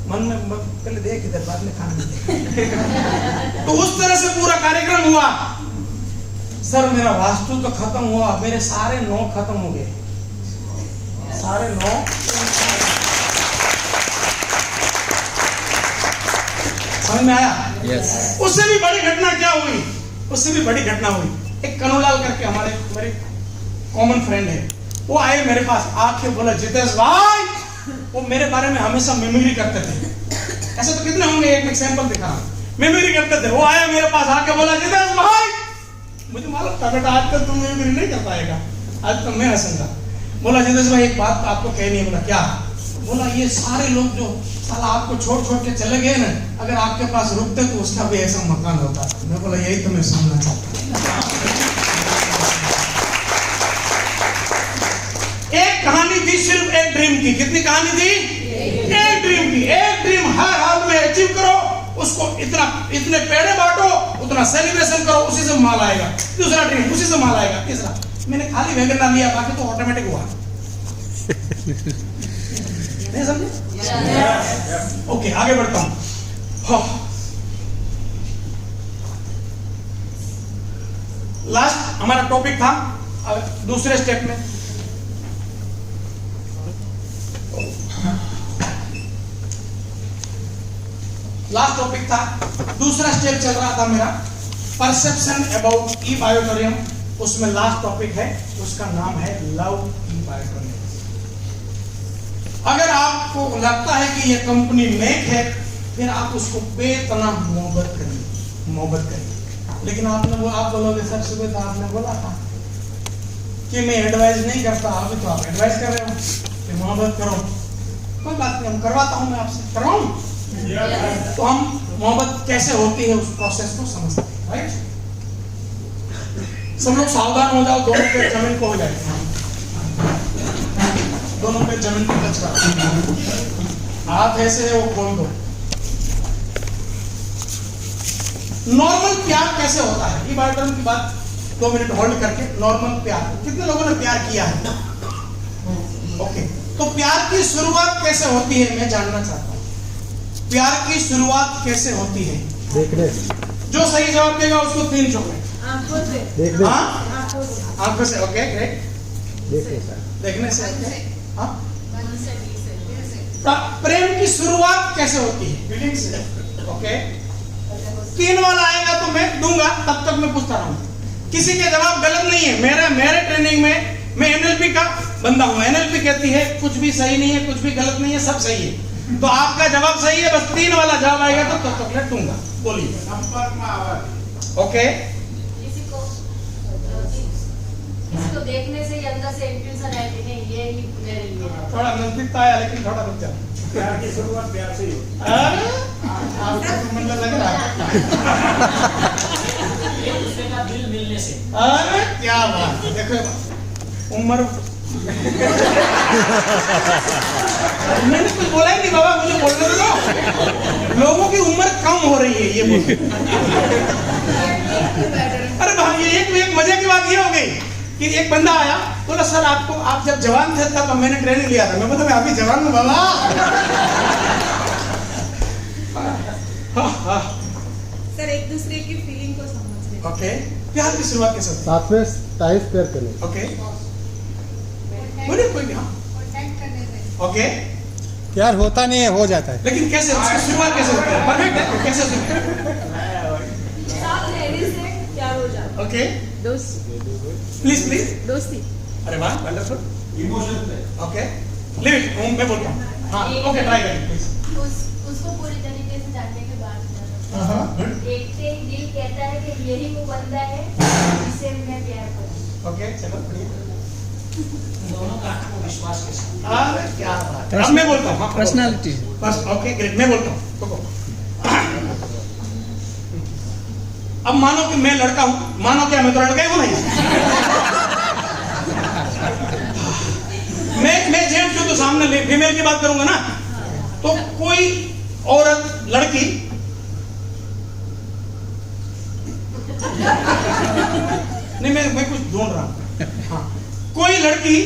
मन में पहले देख इधर बाद में खाना तो उस तरह से पूरा कार्यक्रम हुआ सर मेरा वास्तु तो खत्म हुआ मेरे सारे 9 खत्म हो गए सारे 9 समझ में आया यस उससे भी बड़ी घटना क्या हुई उससे भी बड़ी घटना हुई एक कनुलाल करके हमारे मेरे कॉमन फ्रेंड है वो आए मेरे पास आके बोला जितेश भाई वो मेरे बारे में हमेशा मेमोरी करते थे ऐसे तो कितने होंगे एक सैंपल दिखा मेमोरी करते थे वो आया मेरे पास आके बोला जितेश भाई मुझे मालूम था बेटा आज तक तुम मेमोरी नहीं कर पाएगा आज तो मैं हंसूंगा बोला जितेश भाई एक बात आपको कहनी है बोला क्या बोला ये सारे लोग जो साला आपको छोड़ के चले गए ना अगर आपके पास रुकते तो उसका भी ऐसा मकान होता मैं बोला यही तो मैं सुनना चाहता एक कहानी थी सिर्फ एक ड्रीम की कितनी कहानी थी एक ड्रीम हर हाल में अचीव करो उसको इतने पेड़े बांटो उतना सेलिब्रेशन करो उसी से माल आएगा दूसरा ड्रीम उसी से माल आएगा तीसरा मैंने खाली वैगन ना लिया बाकी तो ऑटोमेटिक हुआ नहीं समझे ओके आगे बढ़ता हूं लास्ट हमारा टॉपिक था दूसरे स्टेप में लास्ट टॉपिक था दूसरा स्टेप चल रहा था मेरा परसेप्शन अबाउट ई बायोटोरियम उसमें लास्ट टॉपिक है उसका नाम है लव ई बायोटोरियम अगर आपको लगता है कि ये कंपनी नेक है फिर आप उसको बेतना मोहब्बत करिए लेकिन आपने वो आप बोलोगे सर सुबह तो आपने बोला था कि मैं एडवाइस नहीं करता अभी तो आप एडवाइस कर रहे हो कि मोहब्बत करो कोई बात नहीं हम करवाता हूं मैं आपसे करवाऊं तो हम मोहब्बत कैसे होती है उस प्रोसेस को समझते हैं राइट सब लोग सावधान हो जाओ दोनों पे जमीन को हो जाए दोनों पे जमीन को टच करो हाथ ऐसे है वो खोल दो नॉर्मल प्यार कैसे होता है ये बायोटर्म की बात 2 मिनट होल्ड करके नॉर्मल प्यार कितने लोगों ने प्यार किया है ओके तो प्यार की शुरुआत कैसे होती है मैं जानना चाहता हूं प्यार की शुरुआत कैसे होती है देखने जो सही जवाब देगा उसको 3 चॉकलेट आंखों से देखने आंखों से ओके ग्रेट देखने से हाँ प्रेम की शुरुआत कैसे होती है फीलिंग से ओके 3 वाला आएगा तो मैं दूंगा तब तक मैं पूछता रहूं किसी के जवाब गलत नहीं है मेरे ट्रेनिंग में मैं एनएलपी का बंदा हूं एनएलपी कहती है कुछ भी सही नहीं है कुछ भी गलत नहीं है सब सही है तो आपका जवाब सही है बस 3 वाला जवाब आएगा तो चॉकलेट दूंगा बोलिए संपर्क में आवाज ओके किसी को देखने से ही अंदर से इंट्यूशन है कि नहीं ये ही मेरे लिए है थोड़ा नजदीकता आया लेकिन थोड़ा रुक जा प्यार की शुरुआत प्यार से ही होती आपको तो मतलब लग रहा है एक दूसरे का दिल मिलने से अरे क्या बात है देखो उम्र मैंने कुछ बोला ही नहीं बाबा मुझे बोलने दो लोगों की उम्र कम हो रही है ये बोल अरे भाई ये एक मजे की बात ये हो गई कि एक बंदा आया बोला सर आपको आप जब जवान थे तब मैंने ट्रेनिंग लिया था मैं बोला मैं अभी जवान हूँ बाबा सर एक दूसरे की फीलिंग को समझने ओके प्यार की शुरुआत कैसे होती साथ में टाइम स्पेयर करें है ओके बोलिए कोई नहीं हाँ ओके प्यार होता नहीं है हो जाता है लेकिन कैसे उसकी शुरुआत कैसे होती है परफेक्ट है कैसे होती है साथ रहने से प्यार हो जाता ओके दोस्ती प्लीज दोस्ती अरे वाह वंडरफुल इमोशन से ओके लिव इट मैं बोलता हूँ हाँ ओके ट्राई करिए प्लीज उसको पूरी तरीके से जानने के बाद हाँ देखते ही दिल कहता है कि यही वो बंदा है जिसे सेम मैं प्यार करूँ। ओके चलो बढ़िया। दोनों का आत्मविश्वास के साथ। अरे क्या बात है। अब मैं बोलता हूँ। पर्सनालिटी। बस ओके ग्रेट, मैं बोलता हूँ। रुको। अब मानो कि मैं लड़का हूँ, मानो क्या मैं तो लड़का ही हूँ नहीं। मैं जेंट्स हूँ तो सामने फीमेल की बात करूंगा ना, तो कोई औरत लड़की नहीं, मैं कुछ ढूंढ रहा हूँ। हाँ, कोई लड़की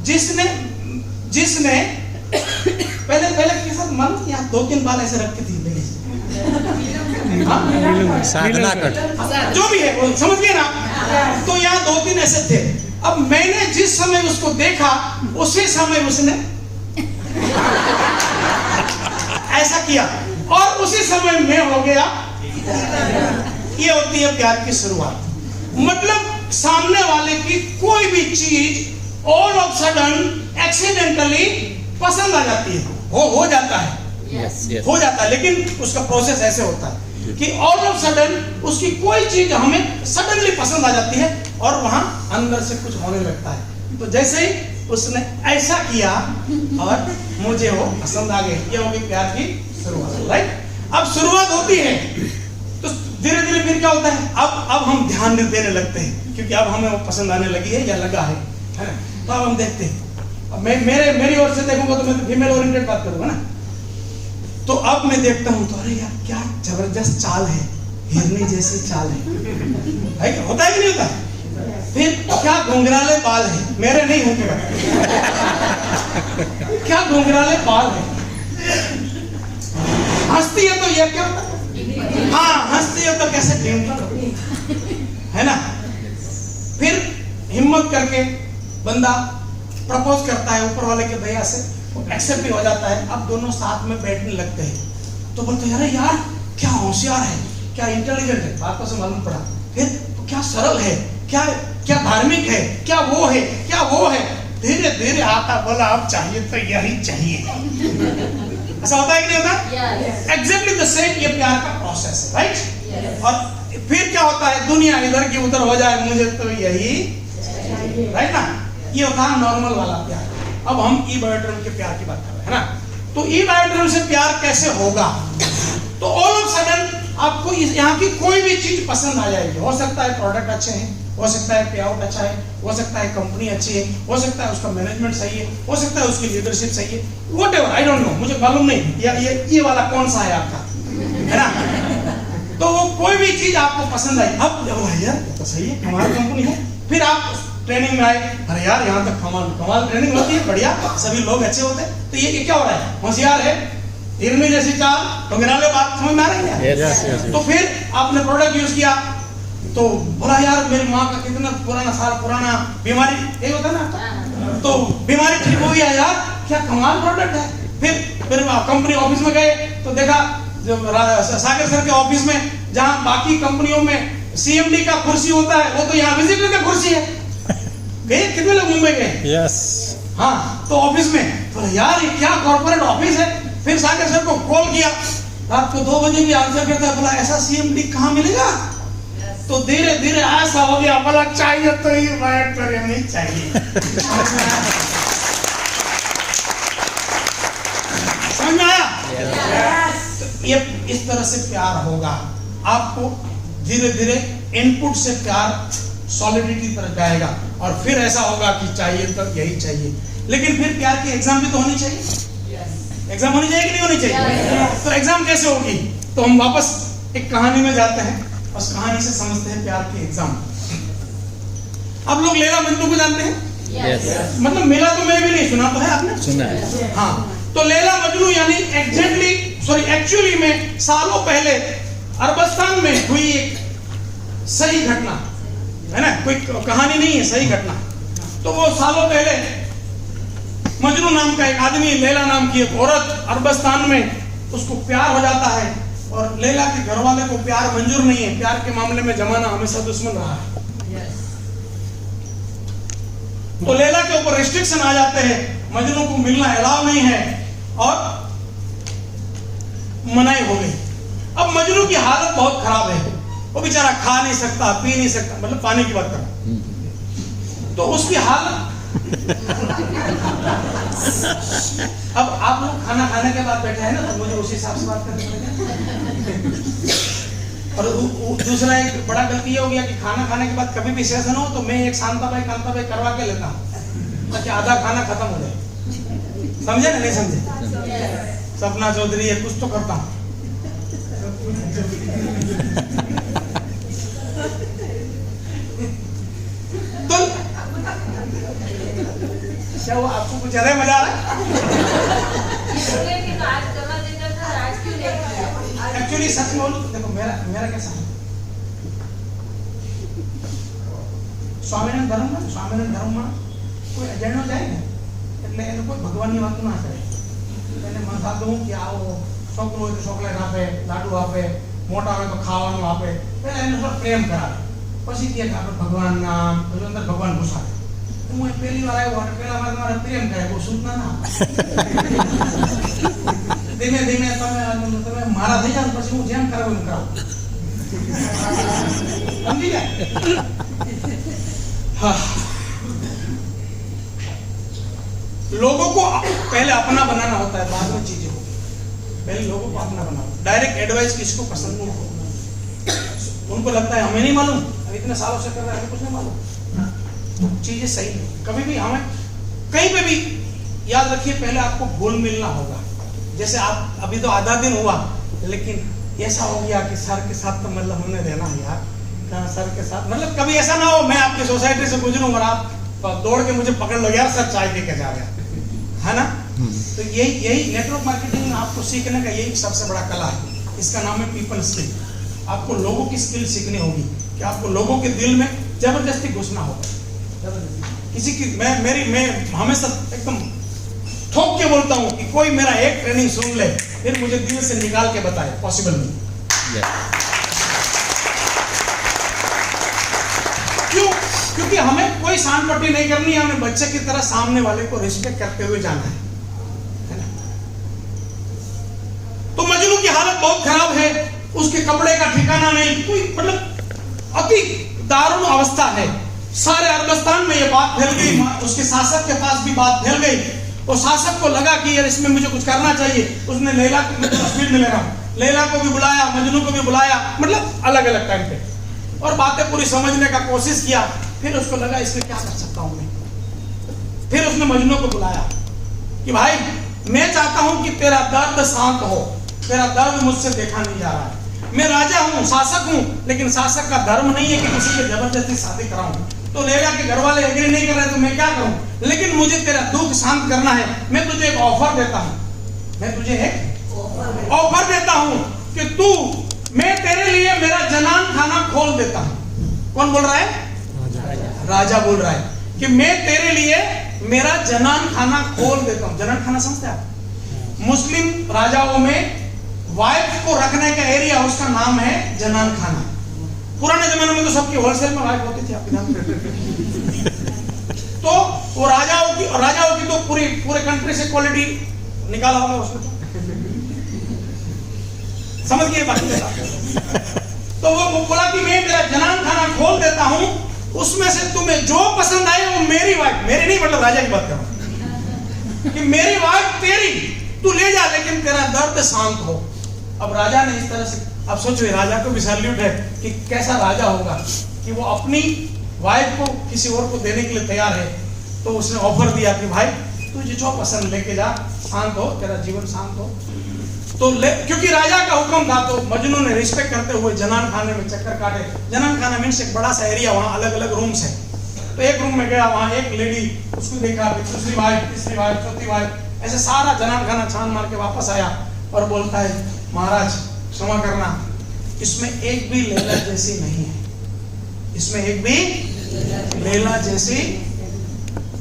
जिसने पहले के साथ मन या 2-3 बाल ऐसे रखती थी पहले से। हाँ? साधना कर। जो भी है वो समझ गए ना। तो यहाँ 2-3 ऐसे थे। अब मैंने जिस समय उसको देखा उसी समय उसने ऐसा किया और उसी समय मैं हो गया। ये होती है प्यार की शुरुआत। मतलब सामने वाले की कोई भी चीज ऑल ऑफ सडन एक्सीडेंटली पसंद आ जाती है, हो जाता है। हो जाता है, लेकिन उसका प्रोसेस ऐसे होता है कि ऑल ऑफ सडन उसकी कोई चीज हमें सडनली पसंद आ जाती है और वहां अंदर से कुछ होने लगता है। तो जैसे ही उसने ऐसा किया और मुझे वो पसंद आ गई, ये होगी प्यार की शुरुआत। राइट। अब शुरुआत होती है तो धीरे धीरे फिर क्या होता है, अब हम ध्यान देने लगते हैं क्योंकि अब हमें वो पसंद आने लगी है या लगा है ना। तो अब हम देखते हैं। अब मेरी ओर से देखूंगा तो मैं तो फीमेल ओरिएंटेड बात करूंगा ना। तो अब मैं देखता हूं तो अरे यार क्या जबरदस्त चाल है, हिरनी जैसी चाल है क्या? होता है कि नहीं होता? फिर क्या घुंघराले बाल है, मेरे नहीं होंगे। क्या घुंघराले बाल है, हंसती है तो ये क्या होता है? हाँ, हंसती है तो कैसे डिम्पल है ना। फिर हिम्मत करके बंदा प्रपोज करता है, ऊपर वाले के दया से एक्सेप्ट भी हो जाता है। अब दोनों साथ में बैठने लगते हैं तो बोलते हैं अरे यार क्या होशियार है, क्या इंटेलिजेंट है, बातों से मालूम पड़ा। फिर क्या सरल है, क्या धार्मिक है, क्या वो है, क्या वो है। धीरे धीरे आता बोला अब चाहिए तो यही चाहिए। ऐसा होता है कि नहीं होता? एग्जैक्टली द सेम ये प्यार का प्रोसेस है। राइट। और फिर क्या होता है, दुनिया इधर की उधर हो जाए मुझे तो यही राइट ना। ये होता है नॉर्मल वाला प्यार। अब हम ई बायोड्रम के प्यार की बात कर रहे हैं ना। तो ई बायोड्रम से प्यार कैसे होगा? तो ऑल ऑफ सडन आपको यहाँ की कोई भी चीज पसंद आ जाएगी। हो सकता है प्रोडक्ट अच्छे हैं, हो सकता है पे आउट अच्छा है, हो सकता है कंपनी अच्छी है, हो सकता है उसका मैनेजमेंट सही है, हो सकता है उसकी लीडरशिप सही है, व्हाटएवर आई डोंट नो, मुझे मालूम नहीं या ये वाला कौन सा है आपका, है ना। तो वो कोई भी चीज आपको पसंद आई। अब यार तो सही है, हमारी कंपनी है। फिर आप ट्रेनिंग में आए, अरे यार यहाँ तक कमाल ट्रेनिंग होती है, बढ़िया, सभी लोग अच्छे होते हैं। तो ये क्या हो रहा है, होशियार है, हिरनी जैसी चाल, तो मेरा बात समझ में आ रही है। तो फिर आपने प्रोडक्ट यूज किया तो बोला यार मेरी माँ का कितना पुराना बीमारी यही होता है ना, तो बीमारी ठीक हो गया यार, क्या कमाल प्रोडक्ट है। फिर कंपनी ऑफिस में गए तो देखा सागर सर के ऑफिस में, जहाँ बाकी कंपनियों में सीएमडी का कुर्सी होता है, वो तो यहाँ विजिटर का कुर्सी है। गए कितने लोग मुंबई गए? यस। हाँ, तो ऑफिस में तो यार ये क्या कॉर्पोरेट ऑफिस है। फिर सागर सर को कॉल किया, रात को 2 बजे भी आंसर करता है, बोला ऐसा सीएमडी कहाँ मिलेगा। तो धीरे धीरे ऐसा हो गया, बोला चाहिए तो ही बात करे, नहीं चाहिए। समझ में आया? ये इस तरह से प्यार होगा। आपको धीरे धीरे इनपुट से प्यार सॉलिडिटी तरफ जाएगा और फिर ऐसा होगा कि चाहिए तो यही चाहिए। लेकिन फिर प्यार की एग्जाम भी तो होनी चाहिए। एग्जाम होनी चाहिए कि नहीं होनी चाहिए? तो एग्जाम कैसे होगी? तो हम वापस एक कहानी में जाते हैं, उस कहानी से समझते हैं प्यार की एग्जाम। आप लोग लैला मजनू को जानते हैं? मतलब मिला तो मैं भी नहीं, सुना तो है आपने? सुना है। हाँ, तो लैला मजनू यानी एक्चुअली में सालों पहले अरबस्तान में हुई एक सही घटना है ना, कोई कहानी नहीं है, सही घटना। तो वो सालों पहले मजनू नाम का एक आदमी, लैला नाम की एक औरत, अरबस्तान में उसको प्यार हो जाता है और लैला के घर वाले को प्यार मंजूर नहीं है। प्यार के मामले में जमाना हमेशा दुश्मन रहा है। तो लैला के ऊपर रिस्ट्रिक्शन आ जाते हैं, मजनू को मिलना अलाउ नहीं है और मनाई हो गई। अब मजनू की हालत बहुत खराब है, वो बेचारा खा नहीं सकता, पी नहीं सकता, मतलब पानी की बात कर रहा हूं। तो उसकी हालत अब आप लोग खाना खाने के बाद बैठे हैं ना, तो मुझे उसी हिसाब से बात करनी पड़ेगी। और दूसरा एक बड़ा गलती ये हो गया कि खाना खाने के बाद कभी भी सेशन हो तो मैं एक शांता भाई करवा के लेता हूँ ताकि आधा खाना खत्म हो जाए। समझे ना? नहीं समझे? सपना चौधरी है, कुछ तो करता हूँ। तो क्या वो आपको कुछ ज्यादा मजा आ रहा है? एक्चुअली सच में बोलूं तो देखो मेरा कैसा है, સ્વામિનારાયણ ધર્મમાં કોઈ અજાણ્યો જાય ને એટલે એને કોઈ ભગવાનની વાત ના કરે, એને મન થતું હું કે આવો છોકરો હોય તો ચોકલેટ આપે, લાડુ આપે, મોટા હોય તો ખાવાનું આપે, પહેલા એને થોડો પ્રેમ કરાવે, પછી કહે કે આપણે ભગવાન નામ, પછી અંદર ભગવાન ઘુસાડે. હું પહેલી વાર આવ્યો અને પહેલા મારે પ્રેમ કરે, બહુ સૂચના ના આપે. ધીમે ધીમે તમે મારા થઈ જાવ પછી હું જેમ કરાવું એમ કરાવું. સમજી જાય? हाँ। लोगों को पहले अपना बनाना होता है, बाद में चीजें होती हैं। पहले लोगों को अपना बनाना। डायरेक्ट एडवाइस किसको पसंद नहीं होता, उनको लगता है हमें नहीं मालूम, इतने सालों से कर रहे हैं कुछ नहीं मालूम, तो चीजें सही नहीं। कभी भी हमें कहीं पे भी याद रखिए, पहले आपको घुल मिलना होगा। जैसे आप अभी तो आधा दिन हुआ, लेकिन ऐसा हो गया कि सर के साथ तो मतलब हमने रहना है यार, कहाँ सर के साथ, मतलब कभी ऐसा ना हो मैं आपकी सोसाइटी से गुजरूं और आप दौड़ के मुझे पकड़ लो, यार सर चाय देके जा रहे है ना। तो यही नेटवर्क मार्केटिंग में आपको सीखने का यही सबसे बड़ा कला है, इसका नाम है पीपल स्किल। आपको लोगों की स्किल सीखनी होगी कि आपको लोगों के दिल में जबरदस्ती घुसना होगा। किसी की मैं हमेशा एकदम ठोक के बोलता हूँ कि कोई मेरा एक ट्रेनिंग सुन ले फिर मुझे दिल से निकाल के बताए, पॉसिबल नहीं। क्यों? क्योंकि हमें कोई सांड-पट्टी नहीं करनी है, हमें बच्चे की तरह सामने वाले को रिस्पेक्ट करते हुए जाना है ना? तो मजनू की हालत बहुत खराब है, उसके कपड़े का ठिकाना नहीं, कोई मतलब अति दारुण अवस्था है। सारे अरबस्तान में ये बात फैल गई, उसके शासक के पास भी बात फैल गई, और शासक को लगा कि यार इसमें मुझे कुछ करना चाहिए। उसने लैला को, मैं तस्वीर में ले रहा हूं, लैला को भी बुलाया, मजनू को भी बुलाया, मतलब अलग अलग टाइम पे, और बातें पूरी समझने का कोशिश किया। फिर उसको लगा इसमें क्या कर सकता हूं मैं। फिर उसने मजनू को बुलाया कि भाई मैं चाहता हूं कि तेरा दर्द शांत हो, तेरा दर्द मुझसे देखा नहीं जा रहा है। मैं राजा हूं, शासक हूं, लेकिन शासक का धर्म नहीं है कि किसी से जबरदस्ती शादी कराऊं। तो लैला के घर वाले एग्री नहीं कर रहे तो मैं क्या करूं, लेकिन मुझे तेरा दुख शांत करना है। मैं तुझे एक ऑफर देता हूं, मैं तुझे एक ऑफर देता हूं कि तू, मैं तेरे लिए मेरा जनान खाना खोल देता हूं। कौन बोल रहा है? राजा बोल रहा है कि मैं तेरे लिए मेरा जनान खाना खोल देता हूं। जनान खाना समझते आप? मुस्लिम राजाओं में वाइफ को रखने का एरिया, उसका नाम है जनान खाना। पुराने जमाने में तो सबकी होलसेल में वाइफ होती थी, आपके नाम तो वो राजाओं की तो पूरे कंट्री से क्वालिटी निकाला होगा उसने, समझ गए बात? तो वो बोला कि मैं मेरा जनान खाना खोल देता हूं, उसमें से तुम्हें जो पसंद आए वो मेरी वाइफ, मेरी नहीं मतलब राजा की बात कर रहा हूं, कि मेरी वाइफ तेरी, तू ले जा, लेकिन तेरा दर्द शांत हो। अब राजा ने इस तरह से, अब सोचो राजा को भी सैल्यूट है कि कैसा राजा होगा कि वो अपनी वाइफ को किसी और को देने के लिए तैयार है। तो उसने ऑफर दिया कि भाई तुझे जो पसंद लेके जा, शांत हो, तेरा जीवन शांत हो। तो क्योंकि राजा का हुक्म था, तो मजनू ने रिस्पेक्ट करते हुए जनान खाने में चक्कर काटे। जनान खाना मीन्स एक बड़ा सा एरिया, वहाँ अलग अलग रूम्स है। तो एक रूम में गया, वहाँ एक लेडी, उसको देखा, दूसरी वाइफ, तीसरी वाइफ, चौथी वाइफ, ऐसे सारा जनान खाना छान मार के वापस आया और बोलता है महाराज क्षमा करना, इसमें एक भी लैला जैसी नहीं है, इसमें एक भी लैला जैसी।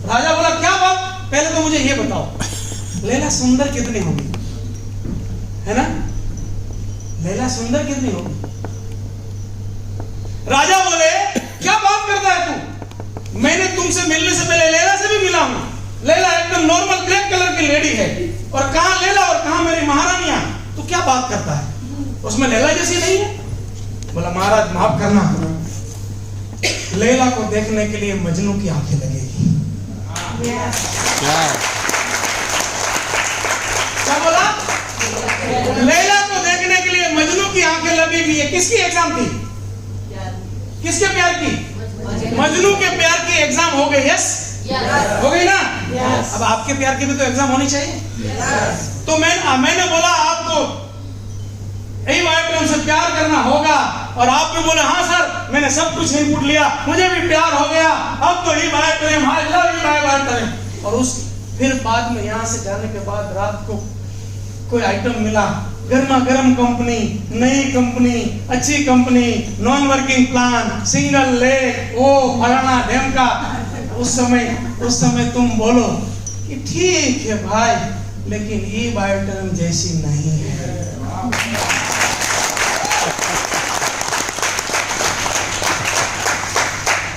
राजा बोला क्या बात, पहले तो मुझे ये बताओ लैला सुंदर कितनी होगी, है ना? लैला सुंदर कितनी होगी? राजा बोले क्या बात करता है तू, मैंने तुमसे मिलने से पहले लैला से भी मिला हूं। लैला एकदम नॉर्मल ब्लैक कलर की लेडी है, और कहां लैला और कहां मेरी महारानियां, तो क्या बात करता है, उसमें लैला जैसी नहीं है? बोला महाराज माफ करना, लैला को देखने के लिए मजनू की आंखें लगेगी। क्या बोला? लैला को देखने के लिए मजनू की आंखें लगेगी। ये किसकी एग्जाम थी? किसके प्यार की? मजनू के प्यार की एग्जाम हो गई। यस हो गई ना? अब आपके प्यार की भी तो एग्जाम होनी चाहिए। तो मैंने बोला आपको यही वाइब्रेशन से प्यार करना होगा, और आप भी बोले हाँ सर मैंने सब कुछ इनपुट लिया, मुझे भी प्यार हो गया, अब तो ही bye Prem, I love you bye Prem. और उस फिर बाद में यहाँ से जाने के बाद रात को कोई आइटम मिला, गर्मा गर्म कंपनी, नई कंपनी, अच्छी company, non working plan, single leg, वो फलाना ढेमका। उस समय तुम बोलो कि ठीक है भाई, लेकिन ये बायोटर्म जैसी नहीं है।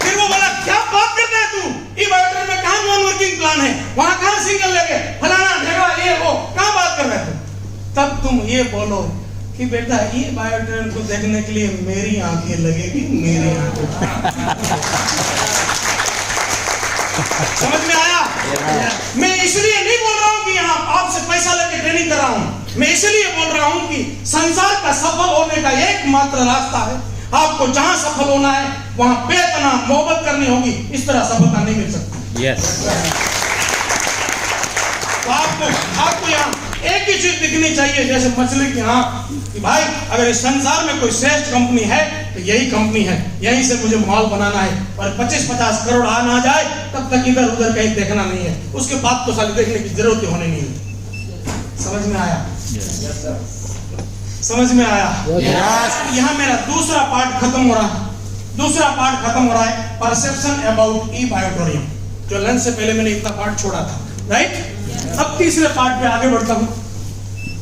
फिर वो बोला क्या बात करता है तू, ये बायोटर्म में कहाँ नॉन वर्किंग प्लान है, वहां कहाँ सिंगल लेग है, फलाना ढेमका, ये वो कहाँ बात कर रहे थे। तब तुम ये बोलो कि बेटा ये बायोटर्म को देखने के लिए मेरी आंखें लगेगी, मेरी आंखें। समझ में आया? मैं इसलिए नहीं बोल रहा हूँ कि यहाँ आपसे पैसा लेके ट्रेनिंग कर रहा हूँ, मैं इसलिए बोल रहा हूँ कि संसार का सफल होने का एकमात्र रास्ता है, आपको जहाँ सफल होना है वहाँ बेतना मोहब्बत करनी होगी, इस तरह सफलता नहीं मिल सकती। यस। तो आपको यहाँ एक ही चीज दिखनी चाहिए, जैसे मछली की आंख, कि भाई अगर इस संसार में कोई श्रेष्ठ कंपनी है तो यही कंपनी है, यहीं से मुझे माल बनाना है, और 25-50 करोड़ आ ना जाए तब तक इधर उधर कहीं देखना नहीं है, उसके बाद तो साले देखने की जरूरत ही होने नहीं है। समझ में आया? समझ में आया? यहाँ मेरा दूसरा पार्ट खत्म हो रहा है, परसेप्शन अबाउट ई बायोटोरियम, जो लंच से पहले मैंने इतना पार्ट छोड़ा था, राइट? अब तीसरे पार्ट पे आगे बढ़ता हूँ।